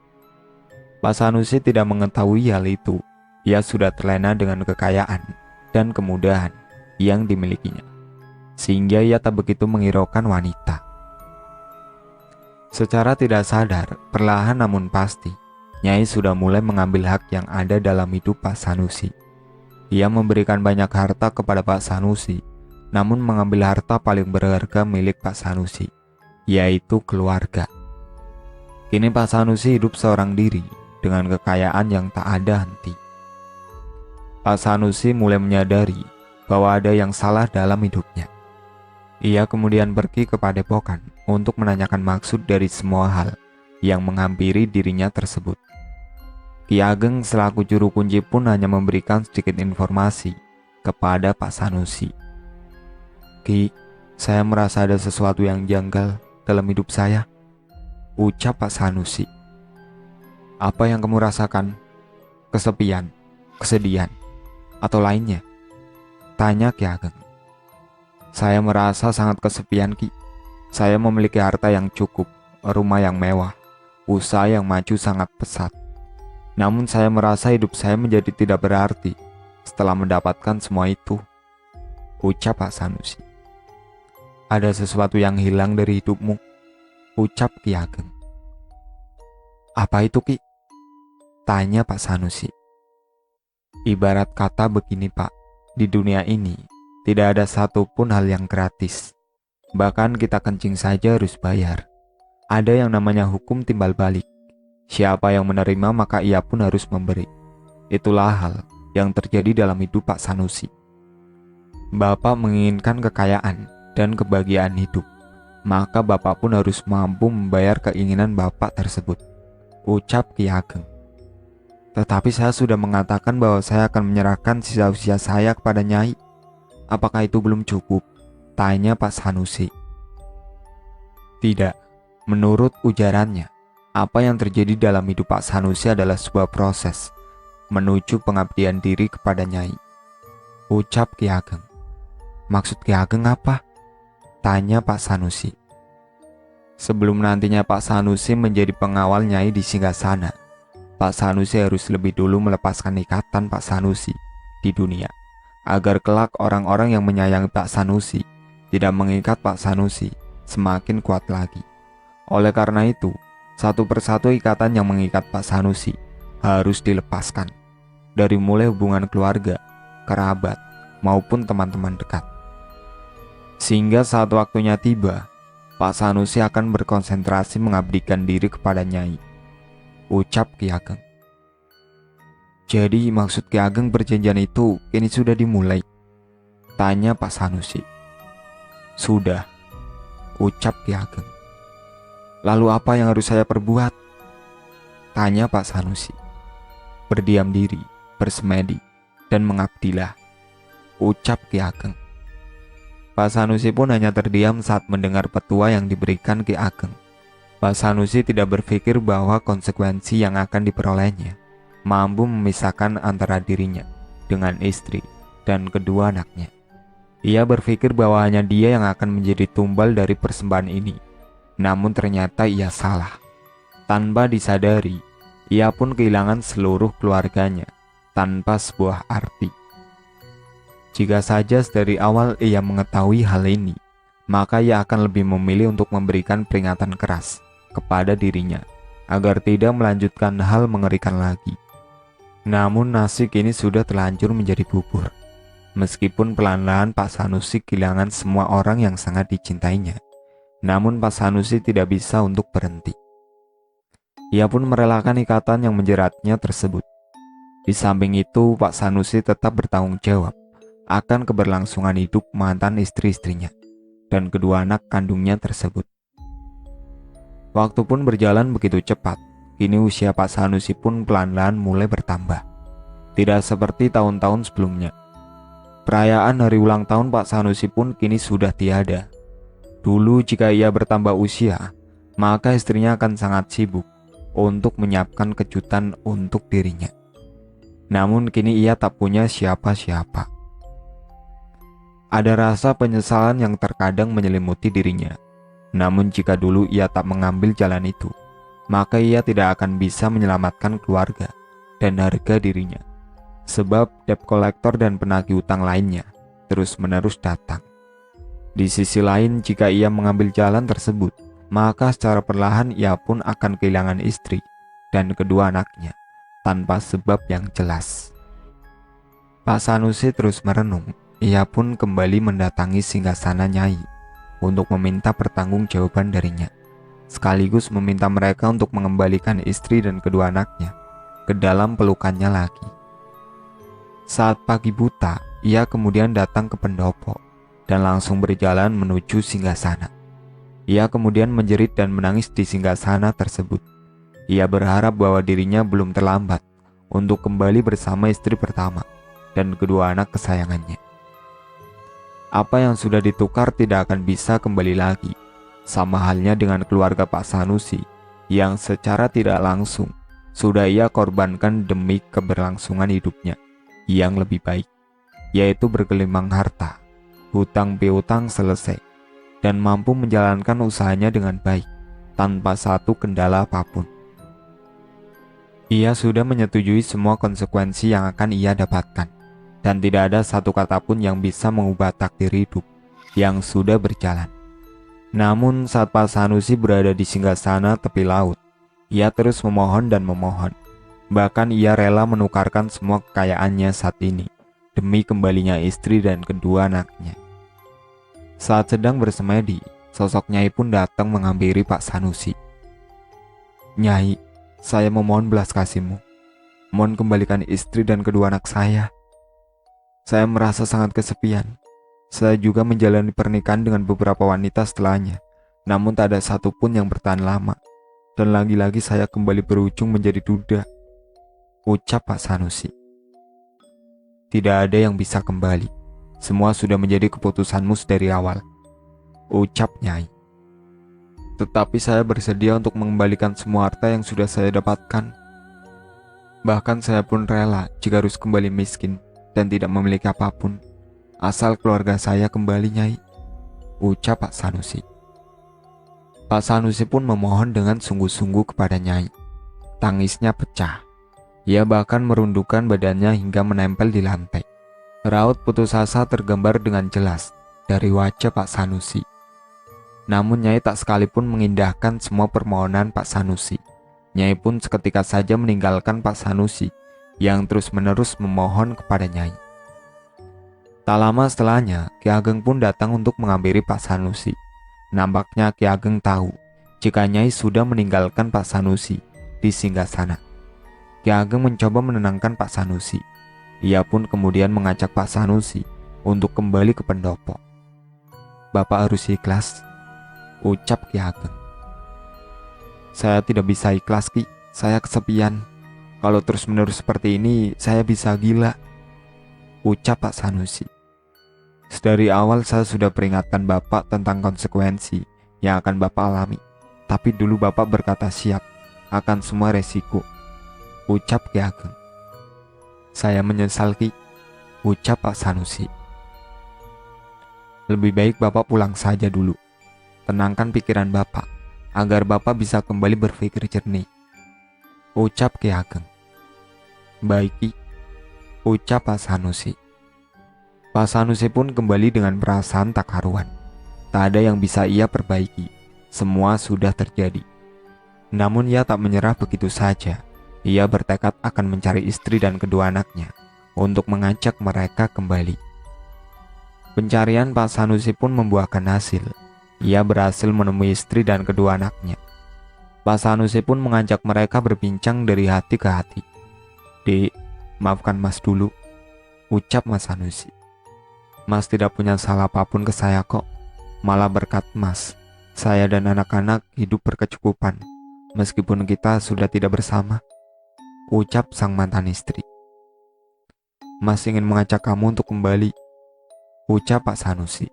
Pak Sanusi tidak mengetahui hal itu. Ia sudah terlena dengan kekayaan dan kemudahan yang dimilikinya, sehingga ia tak begitu menghiraukan wanita. Secara tidak sadar, perlahan namun pasti, Nyai sudah mulai mengambil hak yang ada dalam hidup Pak Sanusi. Ia memberikan banyak harta kepada Pak Sanusi, namun mengambil harta paling berharga milik Pak Sanusi, yaitu keluarga. Kini Pak Sanusi hidup seorang diri dengan kekayaan yang tak ada henti. Pak Sanusi mulai menyadari bahwa ada yang salah dalam hidupnya. Ia kemudian pergi ke Padepokan untuk menanyakan maksud dari semua hal yang menghampiri dirinya tersebut. Ki Ageng selaku juru kunci pun hanya memberikan sedikit informasi kepada Pak Sanusi. "Ki, saya merasa ada sesuatu yang janggal dalam hidup saya," ucap Pak Sanusi. "Apa yang kamu rasakan? Kesepian, kesedihan, atau lainnya?" tanya Ki Ageng. "Saya merasa sangat kesepian, Ki. Saya memiliki harta yang cukup, rumah yang mewah, usaha yang maju sangat pesat. Namun saya merasa hidup saya menjadi tidak berarti setelah mendapatkan semua itu," ucap Pak Sanusi. "Ada sesuatu yang hilang dari hidupmu," ucap Ki Ageng. "Apa itu, Ki?" tanya Pak Sanusi. "Ibarat kata begini, Pak. Di dunia ini tidak ada satupun hal yang gratis. Bahkan kita kencing saja harus bayar. Ada yang namanya hukum timbal balik. Siapa yang menerima maka ia pun harus memberi. Itulah hal yang terjadi dalam hidup Pak Sanusi. Bapak menginginkan kekayaan dan kebahagiaan hidup, maka Bapak pun harus mampu membayar keinginan Bapak tersebut," ucap Ki Ageng. "Tetapi saya sudah mengatakan bahwa saya akan menyerahkan sisa usia saya kepada Nyai. Apakah itu belum cukup?" tanya Pak Sanusi. "Tidak, menurut ujarannya, apa yang terjadi dalam hidup Pak Sanusi adalah sebuah proses menuju pengabdian diri kepada Nyai," ucap Ki Ageng. "Maksud Ki Ageng apa?" tanya Pak Sanusi. "Sebelum nantinya Pak Sanusi menjadi pengawal Nyai di Singgasana, Pak Sanusi harus lebih dulu melepaskan ikatan Pak Sanusi di dunia, agar kelak orang-orang yang menyayangi Pak Sanusi tidak mengikat Pak Sanusi semakin kuat lagi. Oleh karena itu, satu persatu ikatan yang mengikat Pak Sanusi harus dilepaskan, dari mulai hubungan keluarga, kerabat, maupun teman-teman dekat. Sehingga saat waktunya tiba, Pak Sanusi akan berkonsentrasi mengabdikan diri kepada Nyai," ucap Ki Ageng. "Jadi maksud Ki Ageng perjanjian itu kini sudah dimulai?" tanya Pak Sanusi. "Sudah," ucap Ki Ageng. "Lalu apa yang harus saya perbuat?" tanya Pak Sanusi. "Berdiam diri, bersemedi, dan mengabdilah," ucap Ki Ageng. Pak Sanusi pun hanya terdiam saat mendengar petua yang diberikan Ki Ageng. Pak Sanusi tidak berpikir bahwa konsekuensi yang akan diperolehnya mampu memisahkan antara dirinya dengan istri dan kedua anaknya. Ia berpikir bahwa hanya dia yang akan menjadi tumbal dari persembahan ini. Namun ternyata ia salah. Tanpa disadari, ia pun kehilangan seluruh keluarganya tanpa sebuah arti. Jika saja dari awal ia mengetahui hal ini, maka ia akan lebih memilih untuk memberikan peringatan keras kepada dirinya agar tidak melanjutkan hal mengerikan lagi. Namun nasi kini sudah terlanjur menjadi bubur. Meskipun pelan-pelan Pak Sanusi kehilangan semua orang yang sangat dicintainya, namun Pak Sanusi tidak bisa untuk berhenti. Ia pun merelakan ikatan yang menjeratnya tersebut. Di samping itu, Pak Sanusi tetap bertanggung jawab akan keberlangsungan hidup mantan istri-istrinya dan kedua anak kandungnya tersebut. Waktu pun berjalan begitu cepat. Kini usia Pak Sanusi pun pelan-pelan mulai bertambah. Tidak seperti tahun-tahun sebelumnya. Perayaan hari ulang tahun Pak Sanusi pun kini sudah tiada. Dulu jika ia bertambah usia, maka istrinya akan sangat sibuk untuk menyiapkan kejutan untuk dirinya. Namun kini ia tak punya siapa-siapa. Ada rasa penyesalan yang terkadang menyelimuti dirinya. Namun jika dulu ia tak mengambil jalan itu, maka ia tidak akan bisa menyelamatkan keluarga dan harga dirinya. Sebab debt kolektor dan penagih utang lainnya terus-menerus datang. Di sisi lain, jika ia mengambil jalan tersebut, maka secara perlahan ia pun akan kehilangan istri dan kedua anaknya tanpa sebab yang jelas. Pak Sanusi terus merenung. Ia pun kembali mendatangi singgasana Nyai untuk meminta pertanggungjawaban darinya, sekaligus meminta mereka untuk mengembalikan istri dan kedua anaknya ke dalam pelukannya lagi. Saat pagi buta, ia kemudian datang ke pendopo dan langsung berjalan menuju singgasana. Ia kemudian menjerit dan menangis di singgasana tersebut. Ia berharap bahwa dirinya belum terlambat untuk kembali bersama istri pertama dan kedua anak kesayangannya. Apa yang sudah ditukar tidak akan bisa kembali lagi. Sama halnya dengan keluarga Pak Sanusi yang secara tidak langsung sudah ia korbankan demi keberlangsungan hidupnya yang lebih baik, yaitu bergelimang harta, hutang piutang selesai, dan mampu menjalankan usahanya dengan baik tanpa satu kendala apapun. Ia sudah menyetujui semua konsekuensi yang akan ia dapatkan, dan tidak ada satu kata pun yang bisa mengubah takdir hidup yang sudah berjalan. Namun saat Pak Sanusi berada di singgasana tepi laut, ia terus memohon dan memohon. Bahkan ia rela menukarkan semua kekayaannya saat ini demi kembalinya istri dan kedua anaknya. Saat sedang bersemedi, sosok Nyai pun datang menghampiri Pak Sanusi. "Nyai, saya memohon belas kasihmu. Mohon kembalikan istri dan kedua anak saya. Saya merasa sangat kesepian. Saya juga menjalani pernikahan dengan beberapa wanita setelahnya, namun tak ada satupun yang bertahan lama. Dan lagi-lagi saya kembali berujung menjadi duda," ucap Pak Sanusi. "Tidak ada yang bisa kembali. Semua sudah menjadi keputusanmu dari awal," ucap Nyai. "Tetapi saya bersedia untuk mengembalikan semua harta yang sudah saya dapatkan. Bahkan saya pun rela jika harus kembali miskin dan tidak memiliki apapun, asal keluarga saya kembali, Nyai," ucap Pak Sanusi. Pak Sanusi pun memohon dengan sungguh-sungguh kepada Nyai. Tangisnya pecah. Ia bahkan merundukkan badannya hingga menempel di lantai. Raut putus asa tergambar dengan jelas dari wajah Pak Sanusi. Namun Nyai tak sekalipun mengindahkan semua permohonan Pak Sanusi. Nyai pun seketika saja meninggalkan Pak Sanusi yang terus-menerus memohon kepada Nyai. Tak lama setelahnya, Ki Ageng pun datang untuk menghampiri Pak Sanusi. Nampaknya Ki Ageng tahu jika Nyai sudah meninggalkan Pak Sanusi di singgasana. Ki Ageng mencoba menenangkan Pak Sanusi. Ia pun kemudian mengajak Pak Sanusi untuk kembali ke pendopo. "Bapak harus ikhlas," ucap Ki Ageng. "Saya tidak bisa ikhlas, Ki. Saya kesepian. Kalau terus-menerus seperti ini, saya bisa gila," ucap Pak Sanusi. "Dari awal saya sudah peringatkan Bapak tentang konsekuensi yang akan Bapak alami. Tapi dulu Bapak berkata siap akan semua resiko," ucap Ki Ageng. "Saya menyesal, Ki," ucap Pak Sanusi. "Lebih baik Bapak pulang saja dulu. Tenangkan pikiran Bapak agar Bapak bisa kembali berpikir jernih," ucap Ki Ageng. "Baik, Ki," ucap Pak Sanusi. Pak Sanusi pun kembali dengan perasaan tak karuan. Tak ada yang bisa ia perbaiki. Semua sudah terjadi. Namun ia tak menyerah begitu saja. Ia bertekad akan mencari istri dan kedua anaknya untuk mengajak mereka kembali. Pencarian Pak Sanusi pun membuahkan hasil. Ia berhasil menemui istri dan kedua anaknya. Pak Sanusi pun mengajak mereka berbincang dari hati ke hati. "Dek, maafkan Mas dulu," ucap Mas Sanusi. "Mas tidak punya salah apapun ke saya kok. Malah berkat Mas, saya dan anak-anak hidup berkecukupan, meskipun kita sudah tidak bersama," ucap sang mantan istri. "Mas ingin mengajak kamu untuk kembali," ucap Pak Sanusi.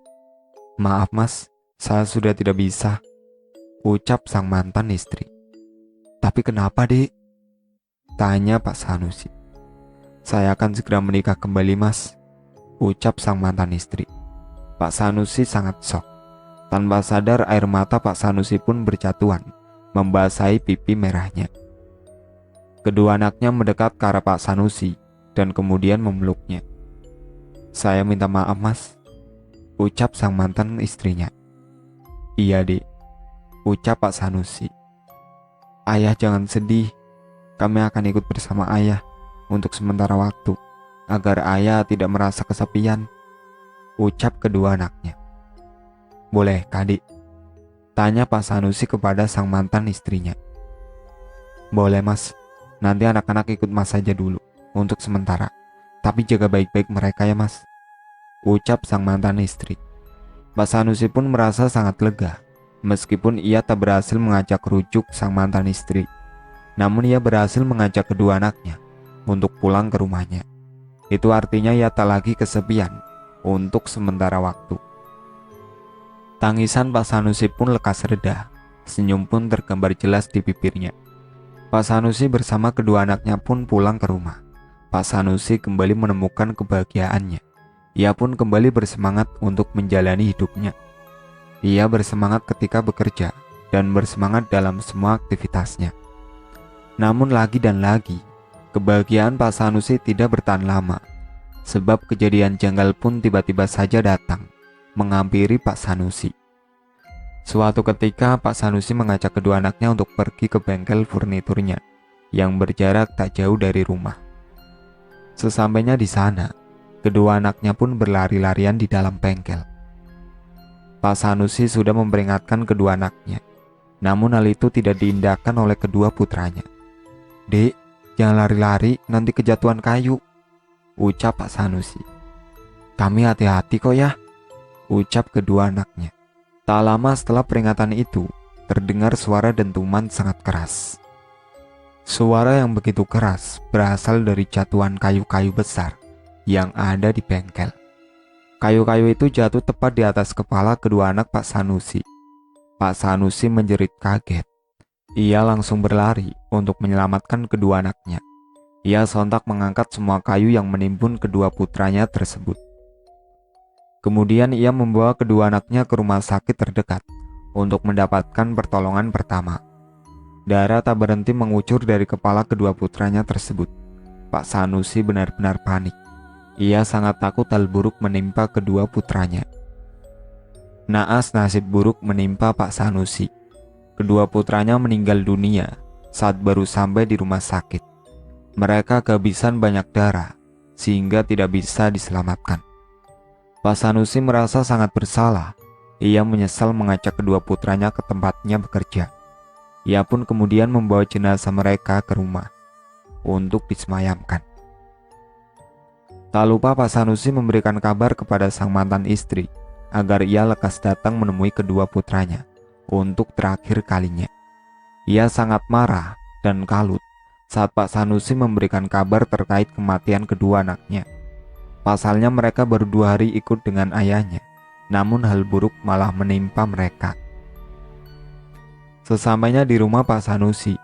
"Maaf Mas, saya sudah tidak bisa," ucap sang mantan istri. "Tapi kenapa, Dek?" tanya Pak Sanusi. "Saya akan segera menikah kembali Mas," ucap sang mantan istri. Pak Sanusi sangat shock. Tanpa sadar air mata Pak Sanusi pun berjatuhan, membasahi pipi merahnya. Kedua anaknya mendekat ke arah Pak Sanusi dan kemudian memeluknya. "Saya minta maaf Mas," ucap sang mantan istrinya. "Iya Dek," ucap Pak Sanusi. "Ayah jangan sedih, kami akan ikut bersama ayah untuk sementara waktu, agar ayah tidak merasa kesepian," ucap kedua anaknya. "Boleh Adik?" tanya Pak Sanusi kepada sang mantan istrinya. "Boleh Mas, nanti anak-anak ikut Mas saja dulu untuk sementara, tapi jaga baik-baik mereka ya Mas," ucap sang mantan istri. Pak Sanusi pun merasa sangat lega. Meskipun ia tak berhasil mengajak rujuk sang mantan istri, namun ia berhasil mengajak kedua anaknya untuk pulang ke rumahnya. Itu artinya ia tak lagi kesepian untuk sementara waktu. Tangisan Pak Sanusi pun lekas reda, senyum pun tergambar jelas di bibirnya. Pak Sanusi bersama kedua anaknya pun pulang ke rumah. Pak Sanusi kembali menemukan kebahagiaannya. Ia pun kembali bersemangat untuk menjalani hidupnya. Ia bersemangat ketika bekerja dan bersemangat dalam semua aktivitasnya. Namun lagi dan lagi, kebahagiaan Pak Sanusi tidak bertahan lama, sebab kejadian janggal pun tiba-tiba saja datang, menghampiri Pak Sanusi. Suatu ketika Pak Sanusi mengajak kedua anaknya untuk pergi ke bengkel furniturnya yang berjarak tak jauh dari rumah. Sesampainya di sana, kedua anaknya pun berlari-larian di dalam bengkel. Pak Sanusi sudah memperingatkan kedua anaknya, namun hal itu tidak diindahkan oleh kedua putranya. "Dek, jangan lari-lari, nanti kejatuhan kayu," ucap Pak Sanusi. "Kami hati-hati kok ya," ucap kedua anaknya. Tak lama setelah peringatan itu, terdengar suara dentuman sangat keras. Suara yang begitu keras berasal dari jatuhan kayu-kayu besar yang ada di bengkel. Kayu-kayu itu jatuh tepat di atas kepala kedua anak Pak Sanusi. Pak Sanusi menjerit kaget. Ia langsung berlari untuk menyelamatkan kedua anaknya. Ia sontak mengangkat semua kayu yang menimbun kedua putranya tersebut. Kemudian ia membawa kedua anaknya ke rumah sakit terdekat untuk mendapatkan pertolongan pertama. Darah tak berhenti mengucur dari kepala kedua putranya tersebut. Pak Sanusi benar-benar panik. Ia sangat takut hal buruk menimpa kedua putranya. Naas nasib buruk menimpa Pak Sanusi. Kedua putranya meninggal dunia saat baru sampai di rumah sakit. Mereka kehabisan banyak darah sehingga tidak bisa diselamatkan. Pak Sanusi merasa sangat bersalah. Ia menyesal mengajak kedua putranya ke tempatnya bekerja. Ia pun kemudian membawa jenazah mereka ke rumah untuk disemayamkan. Tak lupa Pak Sanusi memberikan kabar kepada sang mantan istri agar ia lekas datang menemui kedua putranya untuk terakhir kalinya. Ia sangat marah dan kalut saat Pak Sanusi memberikan kabar terkait kematian kedua anaknya. Pasalnya mereka baru 2 hari ikut dengan ayahnya, namun hal buruk malah menimpa mereka. Sesampainya di rumah Pak Sanusi,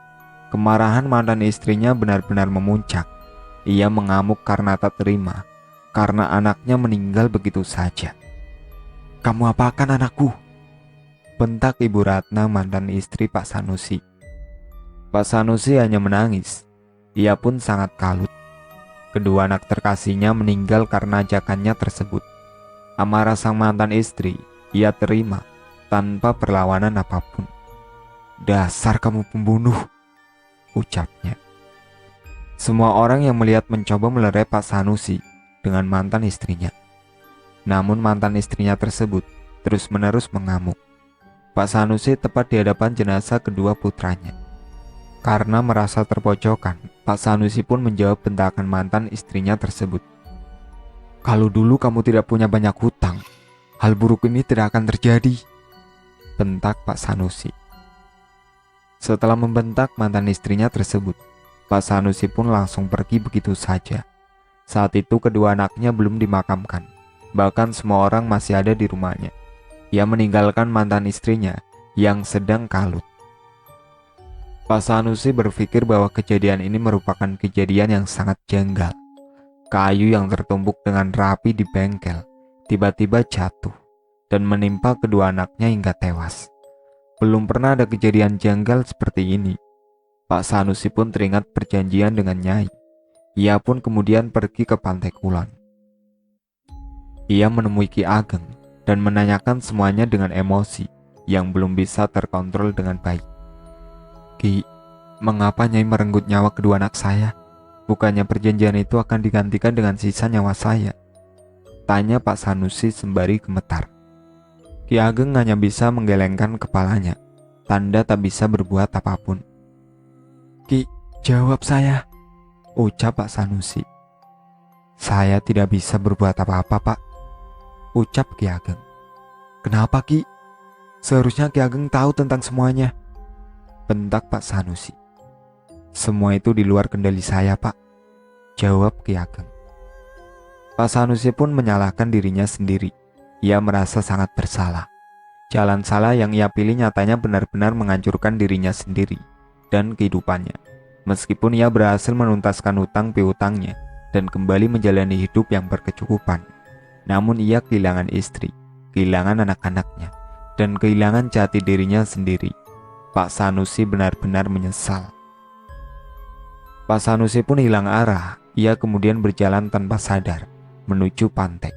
kemarahan mantan istrinya benar-benar memuncak. Ia mengamuk karena tak terima, karena anaknya meninggal begitu saja. "Kamu apakan anakku?" bentak Ibu Ratna, mantan istri Pak Sanusi. Pak Sanusi hanya menangis. Ia pun sangat kalut. Kedua anak terkasihnya meninggal karena ajakannya tersebut. Amarah sang mantan istri ia terima tanpa perlawanan apapun. "Dasar kamu pembunuh," ucapnya. Semua orang yang melihat mencoba melerai Pak Sanusi dengan mantan istrinya. Namun mantan istrinya tersebut terus-menerus mengamuk. Pak Sanusi tepat di hadapan jenazah kedua putranya. Karena merasa terpojokkan, Pak Sanusi pun menjawab bentakan mantan istrinya tersebut. "Kalau dulu kamu tidak punya banyak hutang, hal buruk ini tidak akan terjadi," bentak Pak Sanusi. Setelah membentak mantan istrinya tersebut, Pak Sanusi pun langsung pergi begitu saja. Saat itu kedua anaknya belum dimakamkan, bahkan semua orang masih ada di rumahnya. Ia meninggalkan mantan istrinya yang sedang kalut. Pak Sanusi berpikir bahwa kejadian ini merupakan kejadian yang sangat janggal. Kayu yang tertumbuk dengan rapi di bengkel tiba-tiba jatuh dan menimpa kedua anaknya hingga tewas. Belum pernah ada kejadian janggal seperti ini. Pak Sanusi pun teringat perjanjian dengan Nyai. Ia pun kemudian pergi ke Pantai Kulon. Ia menemui Ki Ageng dan menanyakan semuanya dengan emosi yang belum bisa terkontrol dengan baik. "Ki, mengapa Nyai merenggut nyawa kedua anak saya? Bukannya perjanjian itu akan digantikan dengan sisa nyawa saya?" tanya Pak Sanusi sembari gemetar. Ki Ageng hanya bisa menggelengkan kepalanya, tanda tak bisa berbuat apapun. "Ki, jawab saya," ucap Pak Sanusi. "Saya tidak bisa berbuat apa-apa, Pak," ucap Ki Ageng. "Kenapa, Ki? Seharusnya Ki Ageng tahu tentang semuanya," bentak Pak Sanusi. "Semua itu di luar kendali saya, Pak," jawab Ki Ageng. Pak Sanusi pun menyalahkan dirinya sendiri. Ia merasa sangat bersalah. Jalan salah yang ia pilih nyatanya benar-benar menghancurkan dirinya sendiri dan kehidupannya. Meskipun ia berhasil menuntaskan hutang piutangnya dan kembali menjalani hidup yang berkecukupan, namun ia kehilangan istri, kehilangan anak-anaknya, dan kehilangan jati dirinya sendiri. Pak Sanusi benar-benar menyesal. Pak Sanusi pun hilang arah. Ia kemudian berjalan tanpa sadar menuju pantai.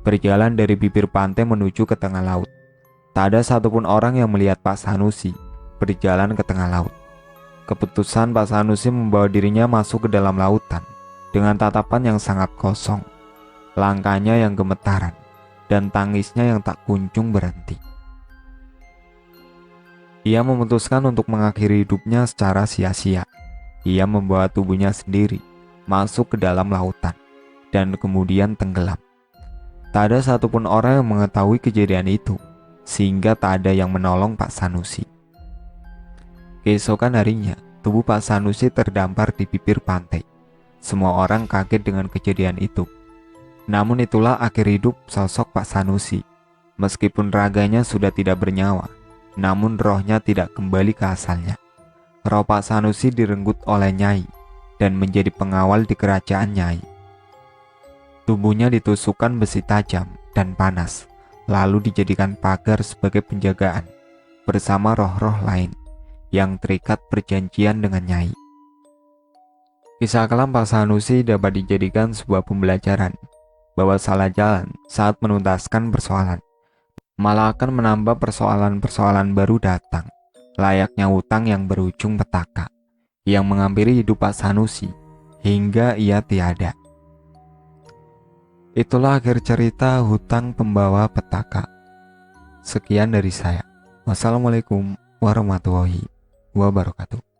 Berjalan dari bibir pantai menuju ke tengah laut. Tak ada satupun orang yang melihat Pak Sanusi berjalan ke tengah laut. Keputusan Pak Sanusi membawa dirinya masuk ke dalam lautan dengan tatapan yang sangat kosong, langkahnya yang gemetaran, dan tangisnya yang tak kunjung berhenti. Ia memutuskan untuk mengakhiri hidupnya secara sia-sia. Ia membawa tubuhnya sendiri masuk ke dalam lautan dan kemudian tenggelam. Tak ada satupun orang yang mengetahui kejadian itu, sehingga tak ada yang menolong Pak Sanusi. Keesokan harinya, tubuh Pak Sanusi terdampar di bibir pantai. Semua orang kaget dengan kejadian itu. Namun itulah akhir hidup sosok Pak Sanusi. Meskipun raganya sudah tidak bernyawa, namun rohnya tidak kembali ke asalnya. Roh Pak Sanusi direnggut oleh Nyai dan menjadi pengawal di kerajaan Nyai. Tubuhnya ditusukkan besi tajam dan panas, lalu dijadikan pagar sebagai penjagaan bersama roh-roh lain yang terikat perjanjian dengan Nyai. Kisah kelam Pak Sanusi dapat dijadikan sebuah pembelajaran bahwa salah jalan saat menuntaskan persoalan malah akan menambah persoalan-persoalan baru datang, layaknya hutang yang berujung petaka yang menghampiri hidup Pak Sanusi hingga ia tiada. Itulah akhir cerita hutang pembawa petaka. Sekian dari saya. Wassalamualaikum warahmatullahi wabarakatuh.